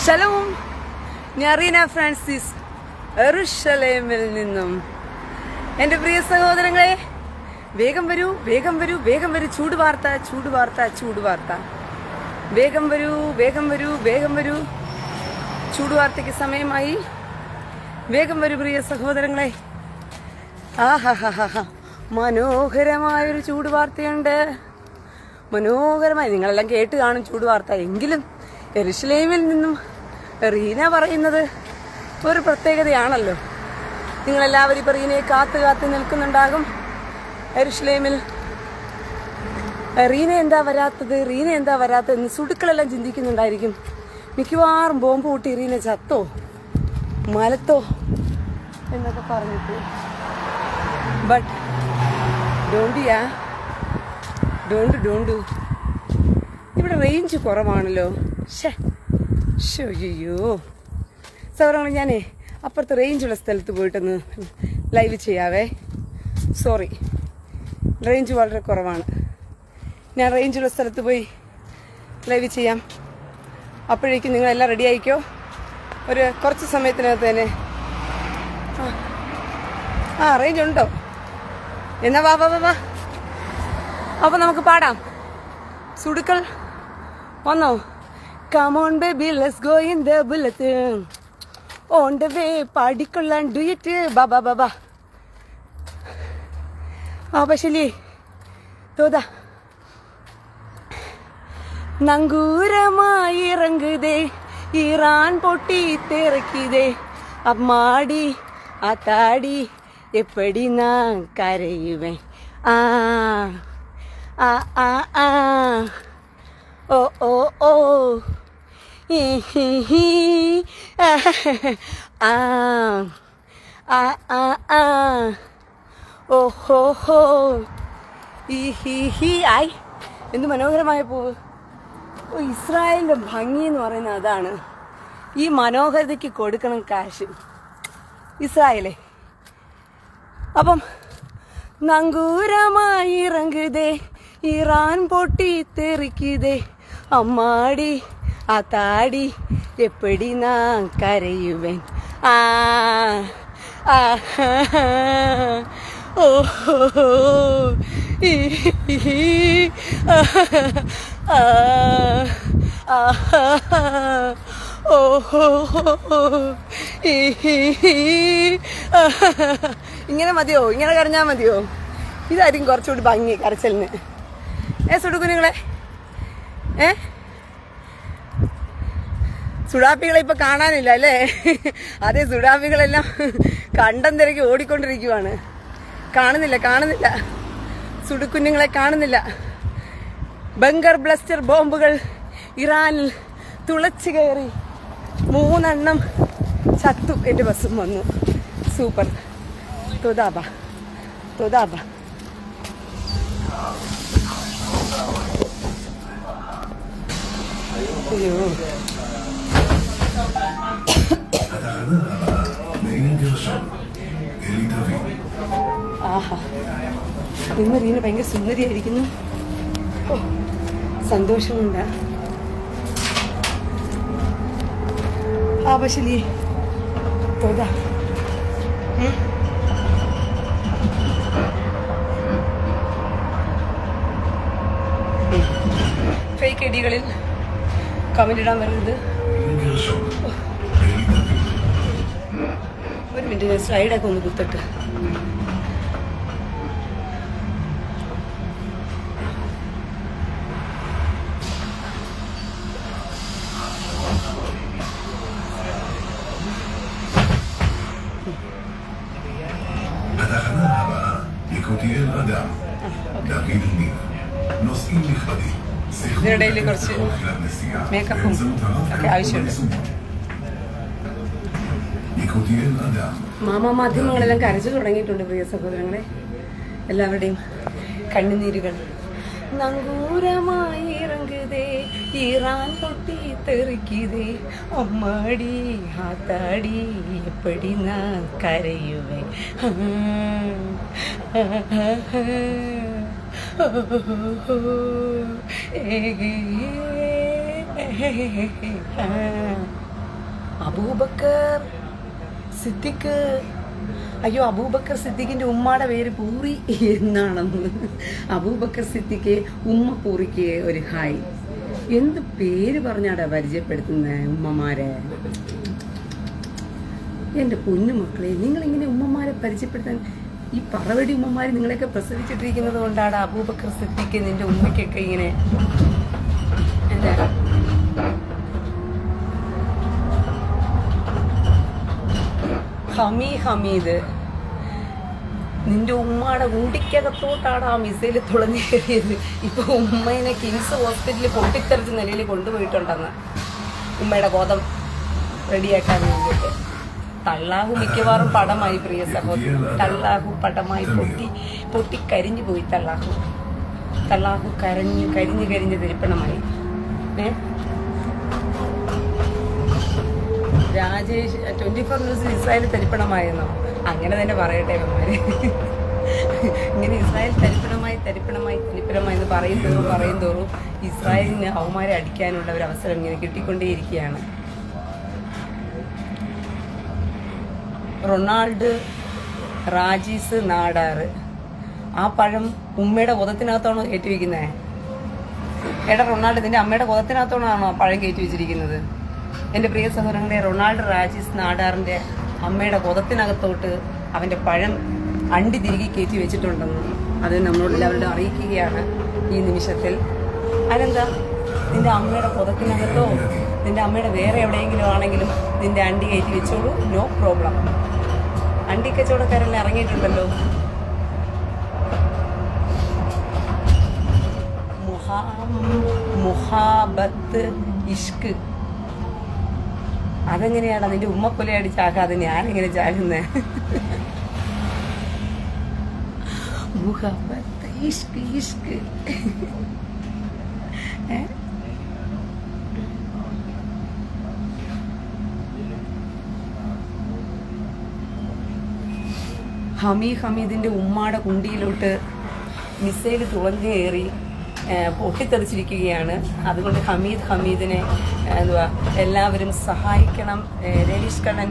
Shalom, ഞാൻ Reena Francis, യെരുശലേമിൽ നിന്നും. എൻ്റെ പ്രിയ സഹോദരങ്ങളെ, വേഗം വരൂ, വേഗം വരൂ, വേഗം വരൂ. ചൂട് വാർത്ത, ചൂട് വാർത്ത, ചൂട് വാർത്ത. വേഗം വരൂ, വേഗം വരൂ, വേഗം വരൂ. ചൂട് വാർത്തയ്ക്ക് സമയമായി. വേഗം വരൂ പ്രിയ സഹോദരങ്ങളെ. ആഹാ, മനോഹരമായൊരു ചൂട് വാർത്തയുണ്ട്. മനോഹരമായി നിങ്ങളെല്ലാം കേട്ട് കാണും ചൂട് വാർത്ത. എങ്കിലും യെരുശലേമിൽ നിന്നും റീന പറയുന്നത് ഒരു പ്രത്യേകതയാണല്ലോ. നിങ്ങളെല്ലാവരും ഇപ്പോൾ റീനയെ കാത്ത് നിൽക്കുന്നുണ്ടാകും. യെരുശലേമിൽ റീന എന്താ വരാത്തത് എന്ന് സുടുക്കളെല്ലാം ചിന്തിക്കുന്നുണ്ടായിരിക്കും. മിക്കവാറും ബോംബ് കൂട്ടി റീന ചത്തോ മലത്തോ എന്നൊക്കെ പറഞ്ഞിട്ട്. ബട്ട് ഡോണ്ട് ഇവിടെ റേഞ്ച് കുറവാണല്ലോ. അയ്യോ സൗരങ്ങൾ, ഞാനേ അപ്പുറത്ത് റേഞ്ചുള്ള സ്ഥലത്ത് പോയിട്ടൊന്ന് ലൈവ് ചെയ്യാവേ. സോറി, റേഞ്ച് വളരെ കുറവാണ്. ഞാൻ റേഞ്ചുള്ള സ്ഥലത്ത് പോയി ലൈവ് ചെയ്യാം. അപ്പോഴേക്കും നിങ്ങളെല്ലാം റെഡി ആയിക്കോ. ഒരു കുറച്ച് സമയത്തിനകത്ത് തന്നെ. റേഞ്ച് ഉണ്ടോ? എന്നാ വാ. അപ്പോൾ നമുക്ക് പാടാം. സുടുക്കൾ വന്നോ? Come on baby, let's go in the bullet. On the way, പാടിക്കൊള്ളാൻ do it. ബാ. പശലി തോതാ. നങ്കൂരമായി ഇറങ്ങുതേ, ഇറാൻ പൊട്ടി തെറിക്കുതേ. അമ്മാടി ആത്താടി എപ്പടി നാൻ കരയുവേ. ഓ ഓഹോ ആയി. എന്ത് മനോഹരമായ പൂവ്. ഇസ്രായേലിന്റെ ഭംഗി എന്ന് പറയുന്നത് അതാണ്. ഈ മനോഹരതയ്ക്ക് കൊടുക്കണം കാശ് ഇസ്രായേലേ. അപ്പം നങ്കൂരമായി ഇറങ്ങുതേ, ഇറാൻ പൊട്ടി തെറിക്കുതേ. അമ്മാടി ആത്താടി എപ്പടി നാൻ കരയുവേൻ. ഓഹോ ഇങ്ങനെ മതിയോ? ഇങ്ങനെ കരഞ്ഞാൽ മതിയോ? ഇതായിരിക്കും കുറച്ചുകൂടി ഭംഗി കരച്ചലിന്. സുടുകുഞ്ഞുങ്ങളെ, സുഡാപ്പികളെ ഇപ്പൊ കാണാനില്ല അല്ലേ? അതേ, സുഡാപ്പികളെല്ലാം കണ്ടം തിരക്കി ഓടിക്കൊണ്ടിരിക്കുവാണ്. കാണുന്നില്ല സുടുക്കുഞ്ഞുങ്ങളെ കാണുന്നില്ല. ബങ്കർ ബ്ലസ്റ്റർ ബോംബുകൾ ഇറാനിൽ തുളച്ചു കയറി 3 എണ്ണം ചത്തു. എൻ്റെ ബസ്സും വന്നു. സൂപ്പർ. തോതാബ അയ്യോ, ഇന്ന് റീന ഭയങ്കര സുന്ദരിയായിരിക്കുന്നു. സന്തോഷമുണ്ട്. പശലി തോതാ. ഫേക്ക് ഐഡികളിൽ കമന്റ് ഇടാൻ വരുന്നത്. ഒരു മിനിറ്റ്, ഞാൻ സ്ലൈഡൊക്കെ ഒന്ന് കുത്തിട്ട്. ഇതിനിടയിൽ കുറച്ച് മേക്കപ്പും ഒക്കെ ആവശ്യമുണ്ട്. മാധ്യമങ്ങളെല്ലാം കരച്ചു തുടങ്ങിയിട്ടുണ്ട് പ്രിയ സഹോദരങ്ങളെ. എല്ലാവരുടെയും കണ്ണുനീരുകൾ. നങ്കൂരമായി ഇറങ്ങുതേ, ഇറാൻ പൊട്ടി തെറിക്കുതേ. അമ്മാടി ആത്താടി എപ്പടി നാൻ കരയുവേ. അബൂബക്കർ സിദ്ദിഖ്. അയ്യോ, അബൂബക്കർ സിദ്ദിഖിന്റെ ഉമ്മയുടെ പേര് പൂറി എന്നാണെന്ന്. അബൂബക്കർ സിദ്ദിഖ് ഉമ്മ പൂറിക്ക് ഒരു ഹായ്. എന്ത് പേര് പറഞ്ഞാടാ പരിചയപ്പെടുത്തുന്ന ഉമ്മമാരെ? എൻ്റെ പൊന്നുമക്കളെ, നിങ്ങളിങ്ങനെ ഉമ്മമാരെ പരിചയപ്പെടുത്താൻ ഈ പറവടി ഉമ്മമാർ നിങ്ങളെയൊക്കെ പ്രസവിച്ചിട്ടിരിക്കുന്നത് കൊണ്ടാണ് അബൂബക്കർ സിദ്ദിഖ് നിന്റെ ഉമ്മയ്ക്കൊക്കെ ഇങ്ങനെ എന്താ ഹമീദ് നിന്റെ ഉമ്മയുടെ ഉണ്ടിക്കകത്തോട്ടാണ് ആ മിസൈൽ തുളഞ്ഞു കയറിയത്. ഇപ്പൊ ഉമ്മേനെ കിങ്സ് ഹോസ്പിറ്റലിൽ പൊട്ടിത്തെറിച്ച നിലയിൽ കൊണ്ടുപോയിട്ടുണ്ടെന്ന് ഉമ്മയുടെ ബോധം റെഡിയാക്കാൻ വേണ്ടിയിട്ട്. തള്ളാഹു മിക്കവാറും പടമായി പ്രിയ സഹോദരി. തള്ളാഹു പടമായി പൊട്ടി കരിഞ്ഞു പോയി. തള്ളാഹു കരിഞ്ഞ് തരിപ്പണമായി. രാജേഷ് 24 ന്യൂസിൽ ഇസ്രായേൽ തരിപ്പണമായെന്നോ? അങ്ങനെ തന്നെ പറയട്ടെ ഇവന്മാര്. ഇങ്ങനെ ഇസ്രായേൽ തരിപ്പണമായി എന്ന് പറയും തോറും ഇസ്രായേലിന് അവന്മാരെ അടിക്കാനുള്ള ഒരു അവസരം ഇങ്ങനെ കിട്ടിക്കൊണ്ടേയിരിക്കുകയാണ്. റൊണാൾഡ് റാജീസ് നാടാറ്. ആ പഴം ഉമ്മയുടെ ഉദത്തിനകത്താണോ കയറ്റി വയ്ക്കുന്നത്? എടാ റൊണാൾഡ്, നിന്റെ അമ്മയുടെ ഉദത്തിനകത്താണോ ആ പഴം കയറ്റി വെച്ചിരിക്കുന്നത്? എൻ്റെ പ്രിയ സഹോദരങ്ങളെ, റൊണാൾഡ് റാജീസ് നാടാറിൻ്റെ അമ്മയുടെ ഉദത്തിനകത്തോട്ട് അവൻ്റെ പഴം അണ്ടി തിരികെ കയറ്റി വെച്ചിട്ടുണ്ടെന്ന് അത് നമ്മളോട് എല്ലാവരോടും അറിയിക്കുകയാണ് ഈ നിമിഷത്തിൽ. അതെന്താ, നിന്റെ അമ്മയുടെ പുതത്തിനകത്തോ നിന്റെ അമ്മയുടെ വേറെ എവിടെയെങ്കിലും ആണെങ്കിലും നിന്റെ അണ്ടി കയറ്റി വെച്ചോളൂ, നോ പ്രോബ്ലം. അണ്ടി കച്ചവടക്കാരെല്ലാം ഇറങ്ങിയിട്ടുണ്ടല്ലോ. മുഹാബത്ത് ഇഷ്ക്. അതെങ്ങനെയാണ് നിന്റെ ഉമ്മക്കൊലയാടി ചാകാതെ ഞാനെങ്ങനെ ചാകുന്നേ? മുഹബത്ത് ഇഷ്ക് ഇഷ്ക്. ഹമീദിന്റെ ഉമ്മാടെ കുണ്ടിയിലോട്ട് മിസൈൽ തുളഞ്ഞു കയറി പൊട്ടിത്തെറിച്ചിരിക്കുകയാണ്. അതുകൊണ്ട് ഹമീദിനെ എല്ലാവരും സഹായിക്കണം. രവീഷ് കണ്ണൻ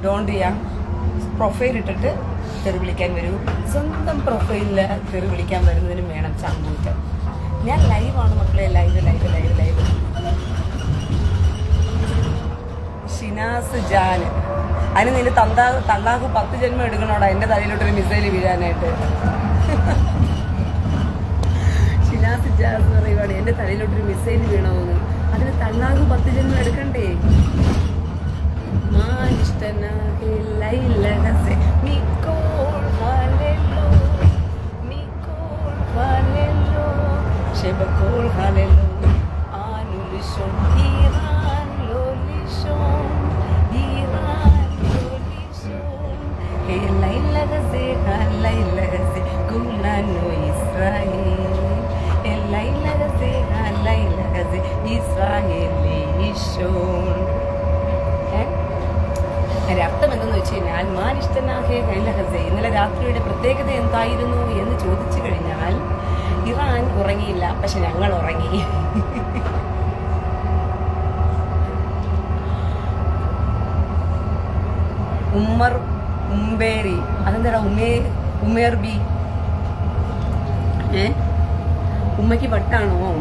ഡോണ്ടിയ പ്രൊഫൈൽ ഇട്ടിട്ട് തെറി വിളിക്കാൻ വരൂ. സ്വന്തം പ്രൊഫൈലിൽ തെറി വിളിക്കാൻ വരുന്നതിനും വേണം ചമ്മൂറ്റം. ഞാൻ ലൈവാണ് മക്കളെ, ലൈവ്. ഷിനാസ് ജാൻ, അതിന് നിന്റെ തള്ളാഹു 10 ജന്മം എടുക്കണോടാ എൻ്റെ തലയിലോട്ടൊരു മിസൈൽ വീഴാനായിട്ട്. ഷിനാസ് ജാൻ പറയുവാണ് എൻ്റെ തലയിലോട്ടൊരു മിസൈൽ വീണോന്ന്. അതിന് തള്ളാഹു 10 ജന്മം എടുക്കണ്ടേ? അർത്ഥം എന്തെന്ന് വെച്ച് കഴിഞ്ഞാൽ ഇന്നലെ രാത്രിയുടെ പ്രത്യേകത എന്തായിരുന്നു എന്ന് ചോദിച്ചു കഴിഞ്ഞാൽ, ഇറാൻ ഉറങ്ങിയില്ല, പക്ഷെ ഞങ്ങൾ ഉറങ്ങി. ഉംബേരി, അതെന്താ ഉമേർ ബി? ഉമ്മയ്ക്ക് വട്ടാണോ?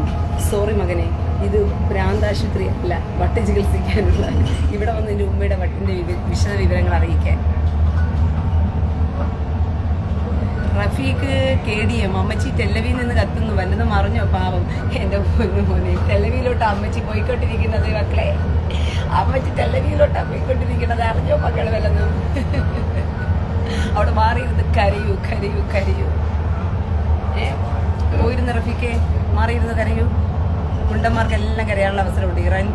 സോറി മകനെ, ഇത് ഭ്രാന്താശുപത്രി അല്ല, വട്ട് ചികിത്സിക്കാനുള്ള. ഇവിടെ വന്ന് എൻ്റെ ഉമ്മയുടെ വട്ടിൻ്റെ വിശദ വിവരങ്ങൾ അറിയിക്കാൻ. റഫീഖ് KDM, അമ്മച്ചി ടെല്ലവിയിൽ നിന്ന് കത്തുന്നു, വല്ലതും മറിഞ്ഞോ പാവം എൻ്റെ മോനെ. ടെല്ലവിയിലോട്ട് അമ്മച്ചി പോയിക്കൊണ്ടിരിക്കുന്നത് മക്കളെ, അമ്മച്ചി ടെല്ലവിയിലോട്ടാണ് പോയിക്കൊണ്ടിരിക്കുന്നത്. അറിഞ്ഞോ മക്കളെ വല്ലതും? അവിടെ മാറിയിരുന്ന് കരയൂ. പോയിരുന്ന റഫീഖെ, മാറിയിരുന്ന് കരയൂ. കുണ്ടന്മാർക്കെല്ലാം കരയാനുള്ള അവസരമുണ്ട്. ഇറാൻ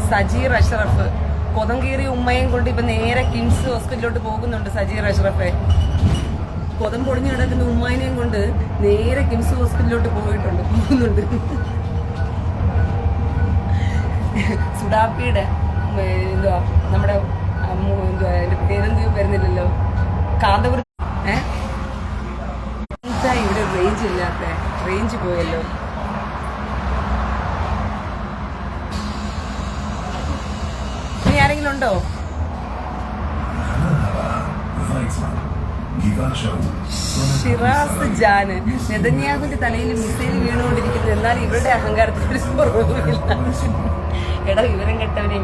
സജീർ അഷ്റഫ് കൊതംകീറി ഉമ്മയും കൊണ്ട് ഇപ്പൊ നേരെ കിംസ് ഹോസ്പിറ്റലിലോട്ട് പോകുന്നുണ്ട്. സജീർ അഷ്റഫ് കൊതം പൊടിഞ്ഞു കിടക്കുന്ന ഉമ്മാനെയും കൊണ്ട് നേരെ കിംസ് ഹോസ്പിറ്റലിലോട്ട് പോകുന്നുണ്ട്. സുഡാപ്പിയുടെ എന്തുവാ നമ്മുടെ എൻ്റെ പേരെന്ത് വരുന്നില്ലല്ലോ, കാന്തപുരം. ഇവിടെ റേഞ്ച് ഇല്ലാത്ത റേഞ്ച് പോയല്ലോ. ഇനി ആരെങ്കിലും ഉണ്ടോ? ഷിറാസ് ജാന് നെതന്യാഹുവിന്റെ തലയിൽ മിസൈൽ വീണുകൊണ്ടിരിക്കുന്നത്, എന്നാൽ ഇവരുടെ അഹങ്കാരത്തിൽ കുറവില്ല. എടാ വിവരം കെട്ടവനെ,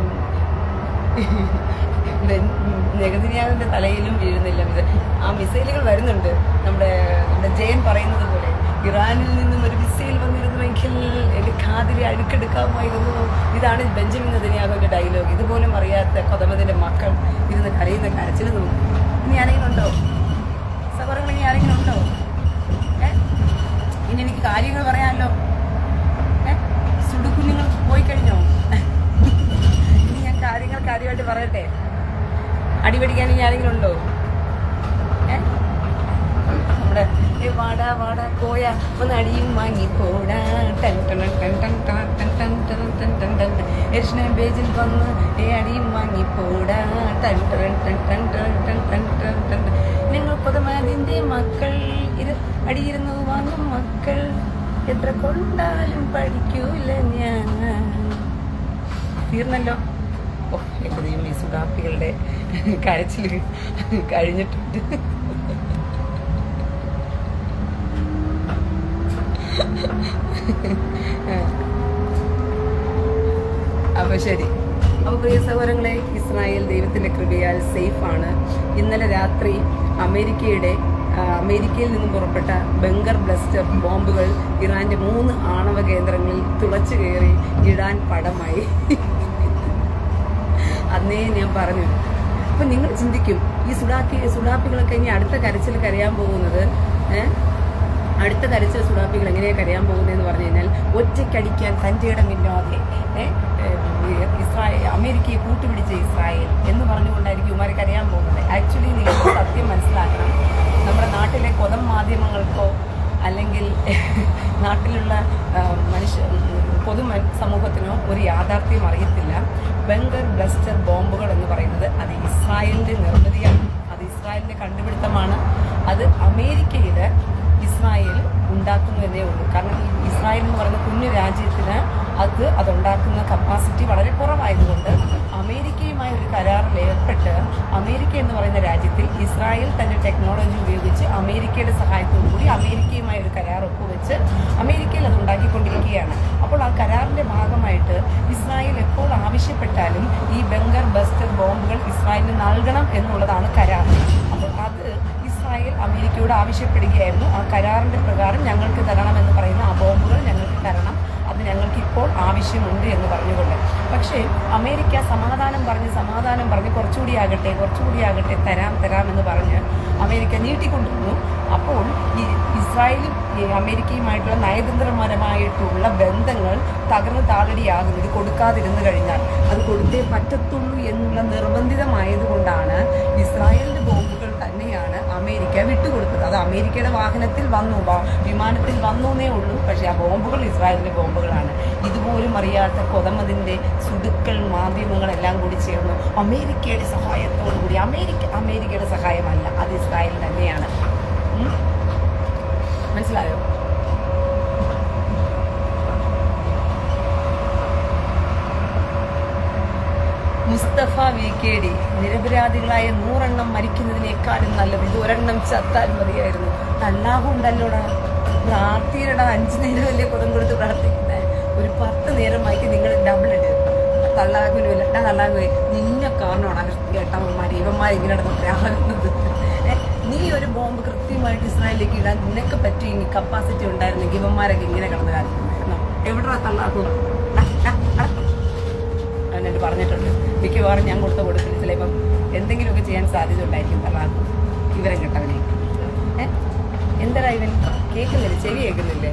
നെതന്യാഹുവിന്റെ തലയിലും വീഴുന്നില്ല. ആ മിസൈലുകൾ വരുന്നുണ്ട്. നമ്മുടെ ജയൻ പറയുന്നത് പോലെ ഇറാനിൽ നിന്നും ഒരു മിസൈൽ വന്നിരുന്നുവെങ്കിൽ എന്റെ കാതിരി അഴുക്കെടുക്കാമായിരുന്നു. ഇതാണ് ബെഞ്ചമിൻ നെതന്യാഹുവിന്റെ ഡയലോഗ്. ഇതുപോലും അറിയാത്ത കൊതമതിന്റെ മക്കൾ ഇരുന്ന് കരയുന്ന കരച്ചിൽ തോന്നും. ഇനി ആരെങ്കിലും ഉണ്ടോ സഹോദരങ്ങൾ? ഇനി ആരെങ്കിലും ഉണ്ടോ? ഇനി എനിക്ക് കാര്യങ്ങൾ പറയാമല്ലോ. സുടുക്കുഞ്ഞുങ്ങൾ പോയി കഴിഞ്ഞോ? ഇനി ഞാൻ കാര്യമായിട്ട് പറയട്ടെ. അടിപടിക്കാൻ ഇനി ആരെങ്കിലും ഉണ്ടോ? നമ്മുടെ വാടാ കോയ ഒന്ന് അടിയും വാങ്ങി പോടാ പേജിൽ വന്ന് അടിയും വാങ്ങി പോടാ നിങ്ങൾ കൊതമാതിന്റെ മക്കൾ അടിയിരുന്നു വാങ്ങും മക്കൾ എത്ര കൊണ്ടാലും പഠിക്കൂല ഞാൻ. തീർന്നല്ലോ. ഓ എന്റെ ദൈവം, ഈ സുഡാപ്പികളുടെ കരച്ചിൽ കഴിഞ്ഞിട്ടുണ്ട്. അപ്പൊ ശരി. അപ്പൊ പ്രിയ സഹോദരങ്ങളെ, ഇസ്രായേൽ ദൈവത്തിന്റെ കൃപയാൽ സേഫാണ്. ഇന്നലെ രാത്രി അമേരിക്കയിൽ നിന്നും പുറപ്പെട്ട ബങ്കർ ബ്ലസ്റ്റർ ബോംബുകൾ ഇറാന്റെ 3 ആണവ കേന്ദ്രങ്ങളിൽ തുളച്ചു കയറി ഇടാൻ പടമായി. അന്നേ ഞാൻ പറഞ്ഞു. അപ്പൊ നിങ്ങൾ ചിന്തിക്കും, ഈ സുഡാപ്പികളൊക്കെ ഇനി അടുത്ത കരച്ചിൽ കരയാൻ പോകുന്നത്, അടുത്ത കരച്ചിൽ സുഡാപ്പികൾ എങ്ങനെയാണ് കരയാൻ പോകുന്നതെന്ന് പറഞ്ഞു കഴിഞ്ഞാൽ, ഒറ്റയ്ക്കടിക്കാൻ തൻ്റെ ഇടമില്ലാതെ അമേരിക്കയെ കൂട്ടുപിടിച്ച ഇസ്രായേൽ എന്ന് പറഞ്ഞുകൊണ്ടായിരിക്കും ഇവന്മാർ കരയാൻ പോകുന്നത്. ആക്ച്വലി നിങ്ങൾ സത്യം മനസ്സിലാക്കണം. നമ്മുടെ നാട്ടിലെ കൊതം മാധ്യമങ്ങൾക്കോ അല്ലെങ്കിൽ നാട്ടിലുള്ള പൊതു സമൂഹത്തിനോ ഒരു യാഥാർത്ഥ്യം അറിയത്തില്ല. ബങ്കർ ബ്ലസ്റ്റർ ബോംബുകൾ എന്ന് പറയുന്നത് അത് ഇസ്രായേലിന്റെ നിർമ്മിതിയാണ്. അത് ഇസ്രായേലിന്റെ കണ്ടുപിടുത്തമാണ്. അത് അമേരിക്കയിൽ ഇസ്രായേൽ ഉണ്ടാക്കുന്നു എന്നേ ഉള്ളൂ. കാരണം ഇസ്രായേൽ എന്ന് പറയുന്ന കുഞ്ഞു രാജ്യത്തിന് അതുണ്ടാക്കുന്ന കപ്പാസിറ്റി വളരെ കുറവായതുകൊണ്ട് അമേരിക്കയുമായി ഒരു കരാറിൽ ഏർപ്പെട്ട് അമേരിക്ക എന്ന് പറയുന്ന രാജ്യത്തിൽ ഇസ്രായേൽ തന്റെ ടെക്നോളജി ഉപയോഗിച്ച് അമേരിക്കയുടെ സഹായത്തോടു കൂടി അമേരിക്കയുമായി ഒരു കരാർ ഒപ്പുവെച്ച് അമേരിക്കയിൽ അത് ഉണ്ടാക്കിക്കൊണ്ടിരിക്കുകയാണ്. അപ്പോൾ ആ കരാറിന്റെ ഭാഗമായിട്ട് ഇസ്രായേൽ എപ്പോൾ ആവശ്യപ്പെട്ടാലും ഈ ബങ്കർ ബസ്റ്റർ ബോംബുകൾ ഇസ്രായേലിന് നൽകണം എന്നുള്ളതാണ് കരാർ. അപ്പോൾ അത് ഇസ്രായേൽ അമേരിക്കയോട് ആവശ്യപ്പെടുകയായിരുന്നു. ആ കരാറിന്റെ പ്രകാരം ഞങ്ങൾക്ക് തരണമെന്ന് പറയുന്ന ആ ബോംബുകൾ ഞങ്ങൾക്ക് തരണം, അത് ഞങ്ങൾക്ക് ഇപ്പോൾ ആവശ്യമുണ്ട് എന്ന് പറഞ്ഞുകൊണ്ട്. പക്ഷേ അമേരിക്ക സമാധാനം പറഞ്ഞ് കുറച്ചുകൂടി ആകട്ടെ തരാം എന്ന് പറഞ്ഞ് അമേരിക്ക നീട്ടിക്കൊണ്ടിരുന്നു. അപ്പോൾ ഈ ഇസ്രായേലും അമേരിക്കയുമായിട്ടുള്ള നയതന്ത്രപരമായിട്ടുള്ള ബന്ധങ്ങൾ തകർന്ന് താളടിയാകും. ഇത് കൊടുക്കാതിരുന്നു കഴിഞ്ഞാൽ അത് കൊടുത്തേ പറ്റത്തുള്ളൂ എന്നുള്ള നിർബന്ധിതമായതുകൊണ്ടാണ് ഇസ്രായേലിന്റെ ബോംബുകൾ തന്നെയാണ് അമേരിക്ക വിട്ടുകൊടുത്തത്. അത് അമേരിക്കയുടെ വാഹനത്തിൽ വിമാനത്തിൽ വന്നേ ഉള്ളൂ. പക്ഷെ ആ ബോംബുകൾ ഇസ്രായേലിന്റെ ബോംബുകളാണ്. ഇതുപോലും അറിയാത്ത കൊതമതിന്റെ സുടുക്കൾ മാധ്യമങ്ങളെല്ലാം കൂടി ചേർന്ന് അമേരിക്കയുടെ സഹായത്തോടു കൂടി അമേരിക്കയുടെ സഹായമല്ല, അത് ഇസ്രായേൽ തന്നെയാണ്. മനസ്സിലായോ? മുസ്തഫ VKD നിരപരാധികളായ 100 എണ്ണം മരിക്കുന്നതിനേക്കാളും നല്ലത് ഇത് ഒരെണ്ണം ചത്താൽ മതിയായിരുന്നു. അല്ലാഹു ഉണ്ടല്ലോടാ, പ്രാർത്ഥിയുടെ 5 നേരമല്ലേ കൊതം കൊടുത്ത് പ്രാർത്ഥിക്കുന്നത്. ഒരു 10 നേരമായിട്ട് നിങ്ങൾ ഡബിൾ ഇട്ട് തള്ളാകുന്നില്ല. തള്ളാകുക നിന്നെ കാരണമാണ് കേട്ടവന്മാർ ഇവന്മാർ ഇങ്ങനെ പ്രാകുന്നത്. നീ ഒരു ബോംബ് കൃത്യമായിട്ട് ഇസ്രായേലിലേക്ക് ഇടാൻ നിനക്ക് പറ്റിയെങ്കിൽ കപ്പാസിറ്റി ഉണ്ടായിരുന്നെങ്കിൽ ഇവന്മാരൊക്കെ ഇങ്ങനെ കിടന്ന് കാണിക്കുന്നു. എവിടാ തള്ളാക്കും എന്നിട്ട് പറഞ്ഞിട്ടുണ്ട്. മിക്കവാറും ഞാൻ കൊടുക്കില്ല. ചിലപ്പം എന്തെങ്കിലുമൊക്കെ ചെയ്യാൻ സാധ്യത ഉണ്ടായിരിക്കും തള്ളാക്കും. ഇവരെ കിട്ടവനെ എന്താ ഇവൻ കേൾക്കുന്നില്ല, ചെവി കേൾക്കുന്നില്ലേ?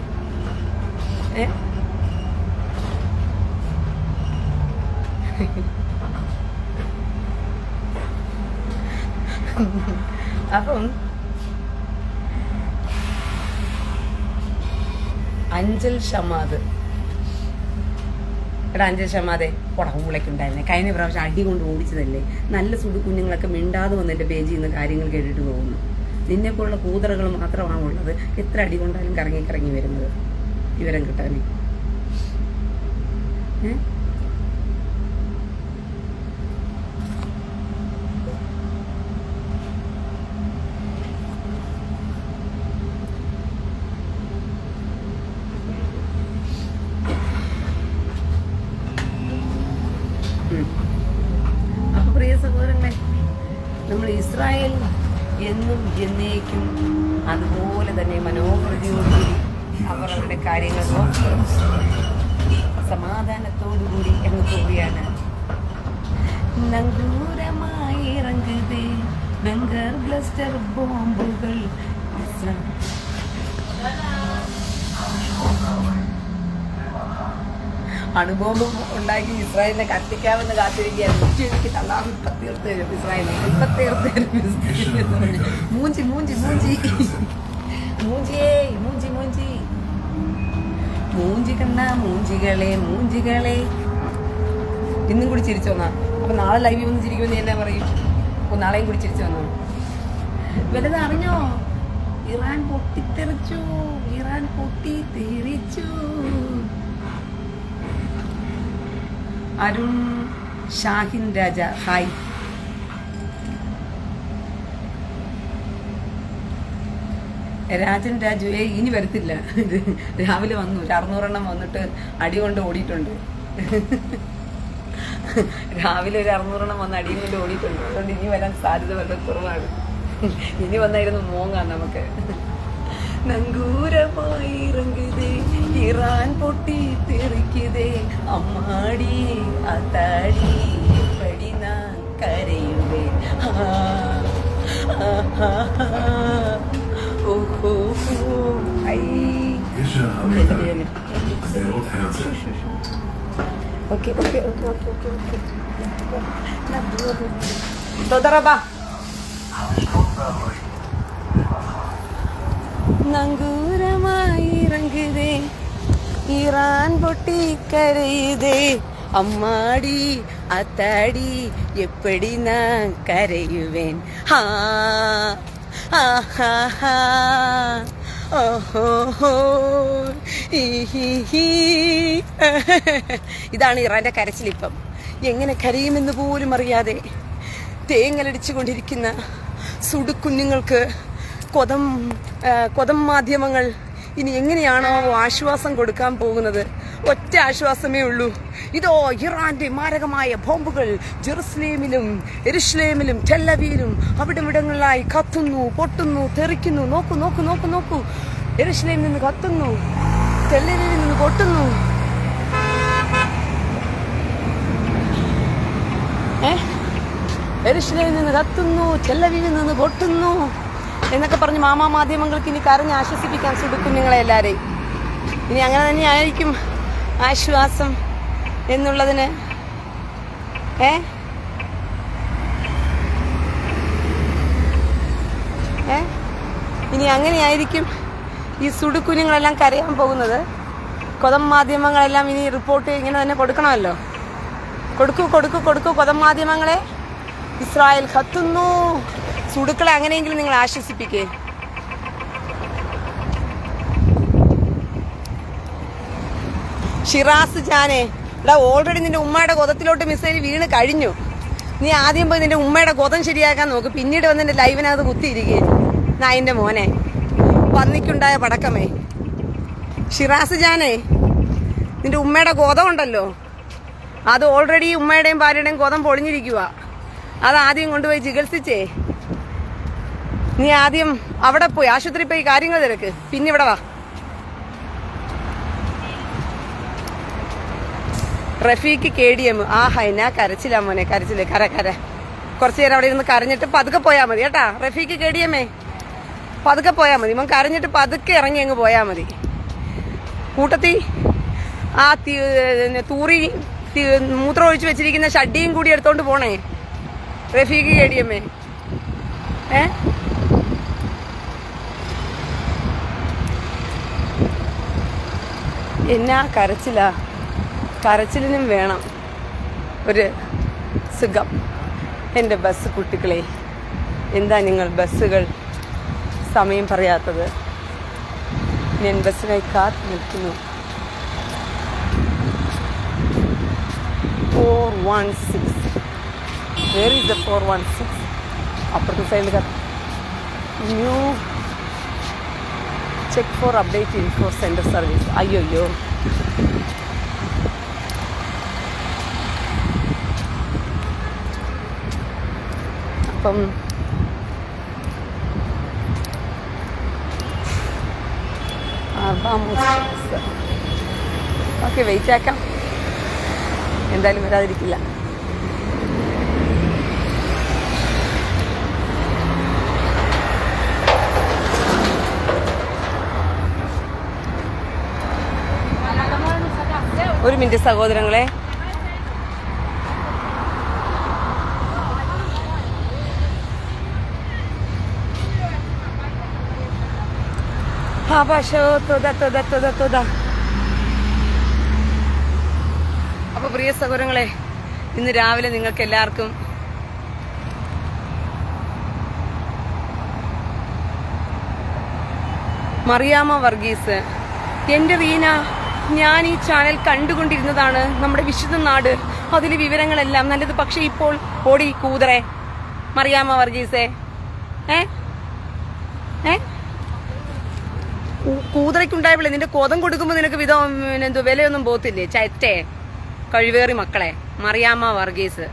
അപ്പം അഞ്ചൽ ഷമാദ്, അഞ്ചൽ ഷമാദെ ഉടമ്പുളൊക്കെ ഉണ്ടായിരുന്നേ. കഴിഞ്ഞ പ്രാവശ്യം അടി കൊണ്ട് ഓടിച്ചതല്ലേ. നല്ല സുഡു കുഞ്ഞുങ്ങളൊക്കെ മിണ്ടാതെ വന്ന് എൻ്റെ പേജിൽ നിന്ന് കാര്യങ്ങൾ കേട്ടിട്ട് പോകുന്നു. നിന്നെ പോലുള്ള കൂതറകൾ മാത്രമാണ് ഉള്ളത്. എത്ര അടി കൊണ്ടാലും കറങ്ങി കറങ്ങി വരുന്നത് വിവരം കിട്ടാനേ. അപ്പൊ പ്രിയ സഹോദരങ്ങളെ, നമ്മൾ ഇസ്രായേൽ എന്നും എന്നേക്കും അതുപോലെ തന്നെ മനോഹരതയോടുകൂടി അവർ അവരുടെ കാര്യങ്ങൾ നോക്കി സമാധാനത്തോടുകൂടി എന്ന് പോവുകയാണ്. നങ്കൂരമായി ഇറങ്ങുതേ ബംഗർ ബ്ലസ്റ്റർ ബോംബുകൾ. അണുബോംബ് ഉണ്ടാക്കി ഇസ്രായേലിനെ കത്തിക്കാമെന്ന് കാത്തിരിക്കുകയാണ്. എനിക്ക് തള്ളാഹു ഇപ്പം തീർത്ത് തരും ഇസ്രായേലിനെ, ഇപ്പം തീർത്ത് തരും. മൂഞ്ചി മൂഞ്ചി മൂഞ്ചി മൂഞ്ചിയേ മൂഞ്ചി മൂഞ്ചി മൂഞ്ചി കണ്ണ മൂഞ്ചികളെ മൂഞ്ചികളെ. ഇന്നും കൂടി ചിരിച്ചു വന്നാ. അപ്പൊ നാളെ ലൈവിൽ വന്ന് ചിരിക്കുമെന്ന് എന്നാ പറയും? അപ്പൊ നാളെയും കൂടി ചിരിച്ചു വന്നു. വലുത് അറിഞ്ഞോ? ഇറാൻ പൊട്ടിത്തെറിച്ചു, ഇറാൻ പൊട്ടിത്തെറിച്ചു. അരുൺ ഷാഹിൻ രാജ ഹായ്. രാജൻ രാജു ഇനി വരത്തില്ല. രാവിലെ വന്നു, 600 എണ്ണം വന്നിട്ട് അടി കൊണ്ട് ഓടിയിട്ടുണ്ട്. രാവിലെ ഒരു 600 എണ്ണം വന്ന് അടിയും കൊണ്ട് ഓടിയിട്ടുണ്ട്. അതുകൊണ്ട് ഇനി വരാൻ സാധ്യത വളരെ കുറവാണ്. ഇനി വന്നായിരുന്നു മോങ്ങാൻ നമുക്ക്. നങ്കൂരമായി ഇറങ്ങുതേ ഇറാൻ പൊട്ടി തെറിക്കുതേ അമ്മാടി അത്താടി പടി നാൻ കരയുവേ. ഓഹോ ഐ okay okay okay okay okay okay. Toda നങ്കൂരമായി ഇറങ്ങുതേ ഇറാൻ പൊട്ടിക്കരയുതേ അമ്മാടി അത്താടി എപ്പടി നാൻ കരയുവേൻ. ഹാ ഓഹോ ഇതാണ് ഇറാന്റെ കരച്ചിലിപ്പം. എങ്ങനെ കരയുമെന്ന് പോലും അറിയാതെ തേങ്ങലടിച്ചു കൊണ്ടിരിക്കുന്ന സുടുക്കുഞ്ഞുങ്ങൾക്ക് കൊതം മാധ്യമങ്ങൾ ഇനി എങ്ങനെയാണോ ആശ്വാസം കൊടുക്കാൻ പോകുന്നത്? ഒറ്റ ആശ്വാസമേ ഉള്ളൂ. ഇതോ ഇറാന്റെ മാരകമായ ബോംബുകൾ ജെറുസലേമിലും യെരുശലേമിലും ടെല്ലവീലും അവിടമിടങ്ങളിലായി കത്തുന്നു, പൊട്ടുന്നു, തെറിക്കുന്നു. നോക്കൂ നോക്കൂ നോക്കൂ നോക്കൂ. യെരുശലേമിൽ നിന്ന് കത്തുന്നു, ടെല്ലവീലിൽ നിന്ന് പൊട്ടുന്നു. യെരുശലേമിൽ നിന്ന് കത്തുന്നു, ടെല്ലവീലിൽ നിന്ന് പൊട്ടുന്നു എന്നൊക്കെ പറഞ്ഞ് മാധ്യമങ്ങൾക്ക് ഇനി കരഞ്ഞ് ആശ്വസിപ്പിക്കാൻ സുടുക്കുഞ്ഞുങ്ങളെ എല്ലാവരെയും. ഇനി അങ്ങനെ തന്നെയായിരിക്കും ആശ്വാസം എന്നുള്ളതിന്. ഇനി അങ്ങനെയായിരിക്കും ഈ സുടുക്കുഞ്ഞുങ്ങളെല്ലാം കരയാൻ പോകുന്നത്. കൊതം മാധ്യമങ്ങളെല്ലാം ഇനി റിപ്പോർട്ട് ഇങ്ങനെ തന്നെ കൊടുക്കണമല്ലോ. കൊടുക്കൂ കൊടുക്കൂ കൊടുക്കൂ കൊതം മാധ്യമങ്ങളെ. ഇസ്രായേൽ കത്തുന്നു. സുടുക്കളെ അങ്ങനെയെങ്കിലും നിങ്ങൾ ആശ്വസിപ്പിക്കേ. ഷിറാസ് ജാനെ ഇവിടെ ഓൾറെഡി നിന്റെ ഉമ്മയുടെ ഗോതത്തിലോട്ട് മിസൈൽ വീണ് കഴിഞ്ഞു. നീ ആദ്യം പോയി നിന്റെ ഉമ്മയുടെ ഗോതം ശരിയാക്കാൻ നോക്ക്. പിന്നീട് വന്ന് നിന്റെ ലൈവിനകത്ത് കുത്തിയിരിക്കുകയും നായിന്റെ മോനെ പന്നിക്കുണ്ടായ പടക്കമേ. ഷിറാസ് ജാനെ നിന്റെ ഉമ്മയുടെ ഗോതം ഉണ്ടല്ലോ, അത് ഓൾറെഡി ഉമ്മയുടെയും ഭാര്യയുടെയും ഗോതം പൊളിഞ്ഞിരിക്കുക. അത് ആദ്യം കൊണ്ടുപോയി ചികിത്സിച്ചേ. നീ ആദ്യം അവിടെ പോയി ആശുപത്രി പോയി കാര്യങ്ങൾ തിരക്ക്, പിന്നെ ഇവിടെ വാ. റഫീക്ക് KDM ആഹാ എന്നാ കരച്ചില്ല മോനെ, കരച്ചില്ല. കര കുറച്ചു നേരം അവിടെ ഇരുന്ന് കരഞ്ഞിട്ട് പതുക്കെ പോയാൽ മതി കേട്ടാ. റഫീക്ക് KDM പതുക്കെ പോയാൽ മതി. മോൻ കരഞ്ഞിട്ട് പതുക്കെ ഇറങ്ങി അങ്ങ് പോയാൽ മതി. കൂട്ടത്തി ആ തൂറി മൂത്രം ഒഴിച്ച് വെച്ചിരിക്കുന്ന ഷഡ്ഡിയും കൂടി എടുത്തോണ്ട് പോണേ റഫീക്ക് KDM. എന്നാ കരച്ചിലാ. കരച്ചിലിനും വേണം ഒരു സുഖം. എൻ്റെ ബസ് കുട്ടികളെ, എന്താ നിങ്ങൾ ബസ്സുകൾ സമയം പറയാത്തത്. ഞാൻ ബസ്സിനായി കാത്ത് നിൽക്കുന്നു. 416. Where is the 416? അപ്പുറത്തെ സൈഡിൽ new check for update info centre service. അയ്യോ അപ്പം ഓക്കെ, വെയിറ്റ് ആക്കാം. എന്തായാലും വരാതിരിക്കില്ല. ഒരു മിനിറ്റ് സഹോദരങ്ങളെ. അപ്പൊ പ്രിയ സഹോദരങ്ങളെ, ഇന്ന് രാവിലെ നിങ്ങൾക്ക് എല്ലാവർക്കും മറിയാമ്മ വർഗീസ്, എന്റെ റീന, ഞാൻ ഈ ചാനൽ കണ്ടുകൊണ്ടിരുന്നതാണ്, നമ്മുടെ വിശുദ്ധ നാട്, അതിലെ വിവരങ്ങളെല്ലാം നല്ലത്. പക്ഷെ ഇപ്പോൾ ഓടി കൂതറേ മറിയാമ്മ വർഗീസേ, കൂതറയ്ക്കുണ്ടായപ്പോഴേ നിന്റെ കോതം കൊടുക്കുമ്പോൾ നിനക്ക് എന്തോ വിലയൊന്നും പോത്തില്ലേ? ചറ്റേ കഴിവേറി മക്കളെ, മറിയാമ്മ വർഗീസ്,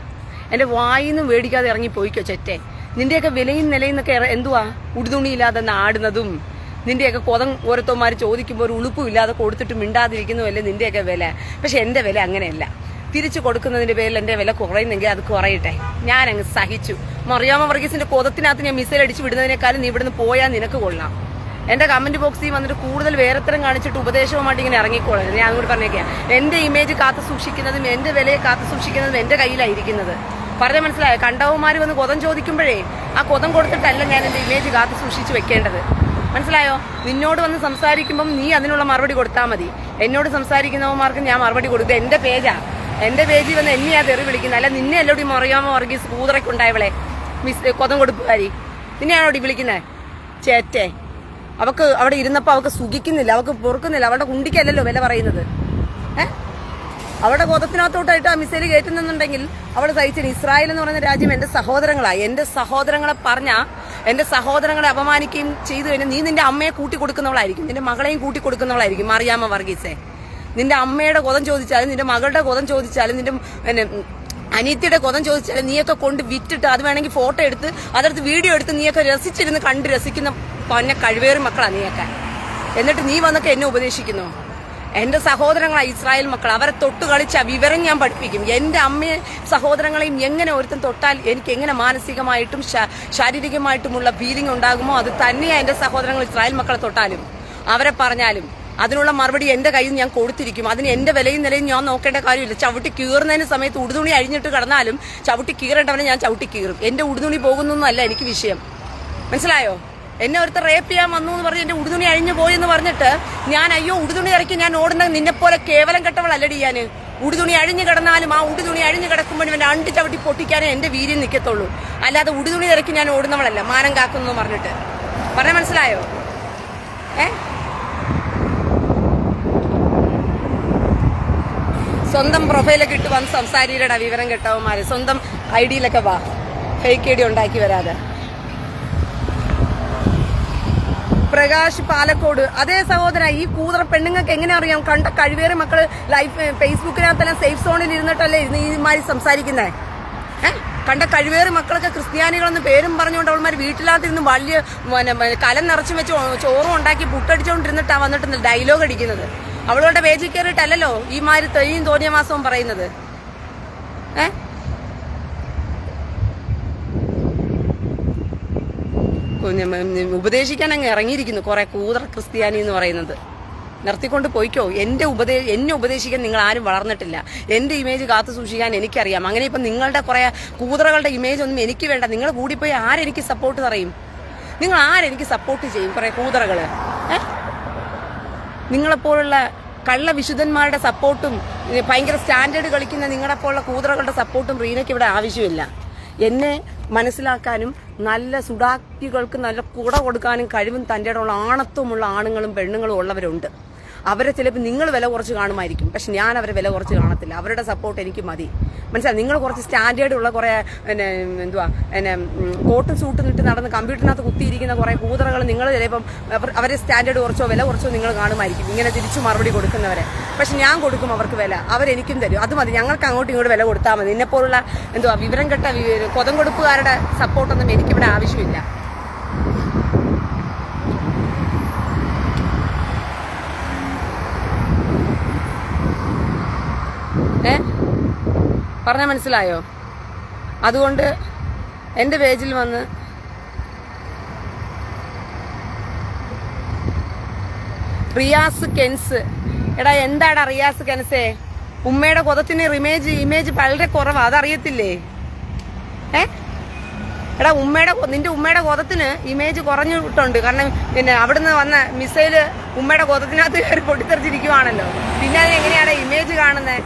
എന്റെ വായിന്നും മേടിക്കാതെ ഇറങ്ങി പോയിക്കോ ചെറ്റേ. നിന്റെയൊക്കെ വിലയും നിലയെന്നൊക്കെ എന്തുവാ? ഉടുതുണിയില്ലാതെ ആടുന്നതും, നിന്റെയൊക്കെ കൊതം ഓരോരുത്തന്മാർ ചോദിക്കുമ്പോൾ ഒരു ഉളുപ്പും ഇല്ലാതെ കൊടുത്തിട്ട് മിണ്ടാതിരിക്കുന്നതല്ലേ നിന്റെയൊക്കെ വില. പക്ഷെ എന്റെ വില അങ്ങനെയല്ല. തിരിച്ചു കൊടുക്കുന്നതിന്റെ പേരിൽ എന്റെ വില കുറയുന്നെങ്കിൽ അത് കുറയട്ടെ, ഞാൻ അങ്ങ് സഹിച്ചു. മറിയാമ്മ വർഗീസിന്റെ കൊതത്തിനകത്ത് ഞാൻ മിസൈൽ അടിച്ചു വിടുന്നതിനേക്കാളും നീ ഇവിടുന്ന് പോയാൽ നിനക്ക് കൊള്ളാം. എന്റെ കമന്റ് ബോക്സിൽ വന്നിട്ട് കൂടുതൽ വേറെത്തരം കാണിച്ചിട്ട് ഉപദേശവുമായിട്ട് ഇങ്ങനെ ഇറങ്ങിക്കോളാം. ഞാൻ അങ്ങോട്ട് പറഞ്ഞേക്കാം, എന്റെ ഇമേജ് കാത്തു സൂക്ഷിക്കുന്നതും എന്റെ വിലയെ കാത്തു സൂക്ഷിക്കുന്നതും എന്റെ കയ്യിലായിരിക്കുന്നത്. പറഞ്ഞ മനസ്സിലായോ? കണ്ടവന്മാർ വന്ന് കൊതം ചോദിക്കുമ്പോഴേ ആ കൊതം കൊടുത്തിട്ടല്ല ഞാൻ എന്റെ ഇമേജ് കാത്തു സൂക്ഷിച്ച് വെക്കേണ്ടത്. മനസ്സിലായോ? നിന്നോട് വന്ന് സംസാരിക്കുമ്പം നീ അതിനുള്ള മറുപടി കൊടുത്താൽ മതി. എന്നോട് സംസാരിക്കുന്നവന്മാർക്ക് ഞാൻ മറുപടി കൊടുക്കുക. എന്റെ പേജാ, എന്റെ പേജിൽ വന്ന് എന്നെയാ തെറി വിളിക്കുന്നത്, അല്ല നിന്നെ അല്ലോടി മറിയാമ്മ വർഗീസ് കൂതറയ്ക്കുണ്ടായവളെ കൊതം കൊടുപ്പുകാരി, നിന്നെയാണോടി വിളിക്കുന്നത് ചേറ്റേ? അവക്ക് അവിടെ ഇരുന്നപ്പോൾ അവക്ക് സുഖിക്കുന്നില്ല, അവക്ക് പൊറുക്കുന്നില്ല, അവളുടെ കുണ്ടിക്കല്ലല്ലോ വില പറയുന്നത്. അവളുടെ കോതത്തിനകത്തോട്ടായിട്ട് ആ മിസൈൽ കയറ്റുന്നുണ്ടെങ്കിൽ അവൾ സഹിച്ചിന്. ഇസ്രായേൽ എന്ന് പറയുന്ന രാജ്യം എന്റെ സഹോദരങ്ങളായി. എന്റെ സഹോദരങ്ങളെ എന്റെ സഹോദരങ്ങളെ അപമാനിക്കുകയും ചെയ്തു കഴിഞ്ഞാൽ നീ നിന്റെ അമ്മയെ കൂട്ടി കൊടുക്കുന്നവളായിരിക്കും, നിന്റെ മകളെയും കൂട്ടി കൊടുക്കുന്നവളായിരിക്കും മറിയാമ്മ വർഗീസെ. നിന്റെ അമ്മയുടെ കൊതം ചോദിച്ചാലും നിന്റെ മകളുടെ കൊതം ചോദിച്ചാലും നിന്റെ അനിയത്തിയുടെ കൊതം ചോദിച്ചാലും നീയൊക്കെ കൊണ്ട് വിറ്റിട്ട് അത് വേണമെങ്കിൽ ഫോട്ടോ എടുത്ത് അതെടുത്ത് വീഡിയോ എടുത്ത് നീയൊക്കെ രസിച്ചിരുന്ന് കണ്ട് രസിക്കുന്ന പന്നെ കഴിവേറി മക്കളാ നീയൊക്കെ. എന്നിട്ട് നീ വന്നൊക്കെ എന്നെ ഉപദേശിക്കുന്നു. എന്റെ സഹോദരങ്ങളാണ് ഇസ്രായേൽ മക്കൾ, അവരെ തൊട്ട് കളിച്ച വിവരം ഞാൻ പഠിപ്പിക്കും. എന്റെ അമ്മയെ സഹോദരങ്ങളെയും എങ്ങനെ ഒരുത്തൻ തൊട്ടാൽ എനിക്ക് എങ്ങനെ മാനസികമായിട്ടും ശാരീരികമായിട്ടുമുള്ള ഫീലിംഗ് ഉണ്ടാകുമോ അത് തന്നെയാണ് എന്റെ സഹോദരങ്ങൾ ഇസ്രായേൽ മക്കളെ തൊട്ടാലും അവരെ പറഞ്ഞാലും അതിനുള്ള മറുപടി എന്റെ കയ്യിൽ ഞാൻ കൊടുത്തിരിക്കും. അതിന് എന്റെ വിലയും നിലയും ഞാൻ നോക്കേണ്ട കാര്യമില്ല. ചവിട്ടി കീറുന്നതിന് സമയത്ത് ഉടുതുണി അഴിഞ്ഞിട്ട് കിടന്നാലും ചവിട്ടി കീറേണ്ടവനെ ഞാൻ ചവിട്ടി കീറും. എന്റെ ഉടുതുണി പോകുന്നൊന്നുമല്ല എനിക്ക് വിഷയം, മനസ്സിലായോ? എന്നെ ഒരുത്ത റേപ്പ് ചെയ്യാൻ വന്നു എന്ന് പറഞ്ഞ് എന്റെ ഉടുതുണി അഴിഞ്ഞു പോയി എന്ന് പറഞ്ഞിട്ട് ഞാൻ അയ്യോ ഉടുതുണി ഇറക്കി ഞാൻ ഓടുന്ന നിന്നെപ്പോലെ കേവലം കെട്ടവളല്ലടി ഞാൻ. ഉടുതുണി അഴിഞ്ഞു കിടന്നാലും ആ ഉടുതുണി അഴിഞ്ഞു കിടക്കുമ്പോഴും എന്റെ അണ്ടി ചവിട്ടി പൊട്ടിക്കാനേ എന്റെ വീര്യം നിൽക്കത്തുള്ളൂ, അല്ലാതെ ഉടുതുണി ഇറക്കി ഞാൻ ഓടുന്നവളല്ല മാനം കാക്കുന്നു പറഞ്ഞിട്ട്. പറഞ്ഞ മനസ്സിലായോ? സ്വന്തം പ്രൊഫൈലൊക്കെ ഇട്ട് വന്ന് സംസാരിയുടെ വിവരം കെട്ടവന്മാര് സ്വന്തം ഐഡിയിലൊക്കെ വാ, ഫേക്ക് ഐഡി ഉണ്ടാക്കി വരാതെ. പ്രകാശ് പാലക്കോട്, അതേ സഹോദര, ഈ കൂതറ പെണ്ണുങ്ങൾക്ക് എങ്ങനെ അറിയാം? കണ്ട കഴിവേറെ മക്കള് ലൈഫ് ഫേസ്ബുക്കിനകത്തെല്ലാം സേഫ് സോണിൽ ഇരുന്നിട്ടല്ലേ ഇമാരി സംസാരിക്കുന്നേ? കണ്ട കഴിവേറെ മക്കളൊക്കെ ക്രിസ്ത്യാനികളെന്ന് പേരും പറഞ്ഞുകൊണ്ട് അവൾമാർ വീട്ടിനകത്തിരുന്ന് വലിയ കലം നിറച്ചു വെച്ച് ചോറും ഉണ്ടാക്കി പുട്ടടിച്ചുകൊണ്ടിരുന്നിട്ടാ വന്നിട്ട് ഡയലോഗ് അടിക്കുന്നത്. അവളുടെ പേജിൽ കയറിയിട്ടല്ലോ ഈ മാതിരി തെയ്യും തോന്നിയ മാസവും പറയുന്നത്. ഉപദേശിക്കാൻ അങ്ങ് ഇറങ്ങിയിരിക്കുന്നു കുറെ കൂതറ ക്രിസ്ത്യാനി എന്ന് പറയുന്നത്. നിർത്തിക്കൊണ്ട് പോയിക്കോ. എന്നെ ഉപദേശിക്കാൻ നിങ്ങൾ ആരും വളർന്നിട്ടില്ല. എന്റെ ഇമേജ് കാത്തു സൂക്ഷിക്കാൻ എനിക്കറിയാം. അങ്ങനെ ഇപ്പം നിങ്ങളുടെ കുറെ കൂതറകളുടെ ഇമേജ് ഒന്നും എനിക്ക് വേണ്ട. നിങ്ങൾ കൂടിപ്പോയി ആരെനിക്ക് സപ്പോർട്ട് പറയും? നിങ്ങൾ ആരെനിക്ക് സപ്പോർട്ട് ചെയ്യും? കുറെ കൂതറകള് നിങ്ങളെപ്പോലുള്ള കള്ള വിശുദ്ധന്മാരുടെ സപ്പോർട്ടും ഭയങ്കര സ്റ്റാൻഡേർഡ് കളിക്കുന്ന നിങ്ങളെപ്പോലുള്ള കൂതറകളുടെ സപ്പോർട്ടും റീനയ്ക്ക് ഇവിടെ ആവശ്യമില്ല. എന്നെ മനസ്സിലാക്കാനും നല്ല സുഡാക്കികൾക്ക് നല്ല കുട കൊടുക്കാനും കഴിവും തൻ്റെ ഇടമുള്ള ആണത്വമുള്ള ആണുങ്ങളും പെണ്ണുങ്ങളും ഉള്ളവരുണ്ട്. അവരെ ചിലപ്പോൾ നിങ്ങൾ വില കുറച്ച് കാണുമായിരിക്കും, പക്ഷെ ഞാൻ അവരെ വില കുറച്ച് കാണത്തില്ല. അവരുടെ സപ്പോർട്ട് എനിക്ക് മതി. മനസ്സിലായി? നിങ്ങൾ കുറച്ച് സ്റ്റാൻഡേർഡ് ഉള്ള കുറേ കോട്ടും സൂട്ടും ഇട്ട് നടന്ന് കമ്പ്യൂട്ടറിനകത്ത് കുത്തിയിരിക്കുന്ന കുറേ കൂതറകൾ നിങ്ങൾ ചിലപ്പം അവരെ സ്റ്റാൻഡേർഡ് കുറച്ചോ വില കുറച്ചോ നിങ്ങൾ കാണുമായിരിക്കും, ഇങ്ങനെ തിരിച്ചു മറുപടി കൊടുക്കുന്നവരെ. പക്ഷെ ഞാൻ കൊടുക്കും അവർക്ക് വില, അവരെനിക്കും തരും. അത് മതി. ഞങ്ങൾക്ക് അങ്ങോട്ടും ഇങ്ങോട്ട് വില കൊടുത്താൽ മതി. എന്നെപ്പോലുള്ള വിവരം കെട്ട കൊതം കൊടുപ്പുകാരുടെ സപ്പോർട്ടൊന്നും എനിക്കിവിടെ ആവശ്യമില്ല. പറഞ്ഞാൽ മനസ്സിലായോ? അതുകൊണ്ട് എൻ്റെ പേജിൽ വന്ന് റിയാസ് കെൻസ്, എടാ എന്താടാ റിയാസ് കെൻസേ, ഉമ്മയുടെ കൊതത്തിന് ഇമേജ് വളരെ കുറവാ, അതറിയത്തില്ലേ? എടാ നിന്റെ ഉമ്മയുടെ കൊതത്തിന് ഇമേജ് കുറഞ്ഞിട്ടുണ്ട്. കാരണം പിന്നെ അവിടുന്ന് വന്ന മിസൈല് ഉമ്മയുടെ കൊതത്തിനകത്ത് കയറി പൊട്ടിത്തെറിച്ചിരിക്കുവാണല്ലോ. പിന്നെ അതിനെങ്ങനെയാണ് ഇമേജ് കാണുന്നത്?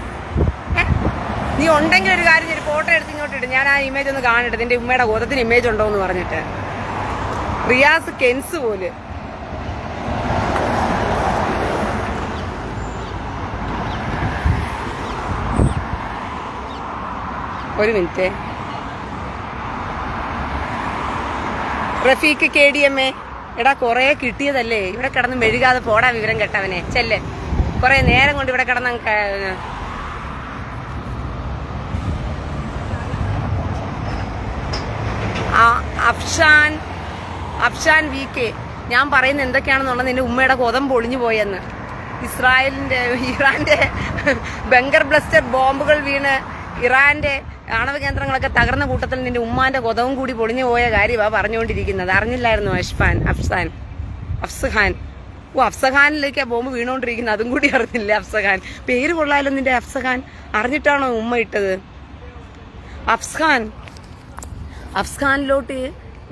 നീ ഉണ്ടെങ്കിൽ ഒരു കാര്യം, ഒരു ഫോട്ടോ എടുത്ത് ഇങ്ങോട്ടിട്ട് ഞാൻ ആ ഇമേജ് ഒന്ന് കാണട്ടെ, നിന്റെ ഉമ്മയുടെ ഗോതത്തിന് ഇമേജ് ഉണ്ടോ എന്ന് പറഞ്ഞിട്ട്. റിയാസ് കെൻസ് പോല് ഒരു മിനിറ്റ്. റഫീഖ് KDMA, എടാ കൊറേ കിട്ടിയതല്ലേ, ഇവിടെ കിടന്ന് മെഴുകാതെ പോടാ വിവരം കെട്ടവനെ. ചെല്ല്, കൊറേ നേരം കൊണ്ട് ഇവിടെ കിടന്ന്. അഫ്ഷാൻ VK, ഞാൻ പറയുന്നത് എന്തൊക്കെയാണെന്നുള്ളത് നിന്റെ ഉമ്മയുടെ കൊതം പൊളിഞ്ഞു പോയെന്ന്. ഇറാന്റെ ബങ്കർ ബ്ലസ്റ്റർ ബോംബുകൾ വീണ് ഇറാന്റെ ആണവ കേന്ദ്രങ്ങളൊക്കെ തകർന്ന കൂട്ടത്തിൽ നിന്റെ ഉമ്മാന്റെ കൊതവും കൂടി പൊളിഞ്ഞു പോയ കാര്യമാണ് പറഞ്ഞുകൊണ്ടിരിക്കുന്നത്. അറിഞ്ഞില്ലായിരുന്നു അഫ്സഖാൻ? അഫ്സഖാനിലേക്ക് ആ ബോംബ് വീണുകൊണ്ടിരിക്കുന്നത്, അതും കൂടി അറിഞ്ഞില്ല. അഫ്സഖാൻ പേര് കൊള്ളാലോ നിന്റെ. അഫ്സഖാൻ അറിഞ്ഞിട്ടാണോ ഉമ്മ ഇട്ടത്? അഫ്ഗാനിലോട്ട്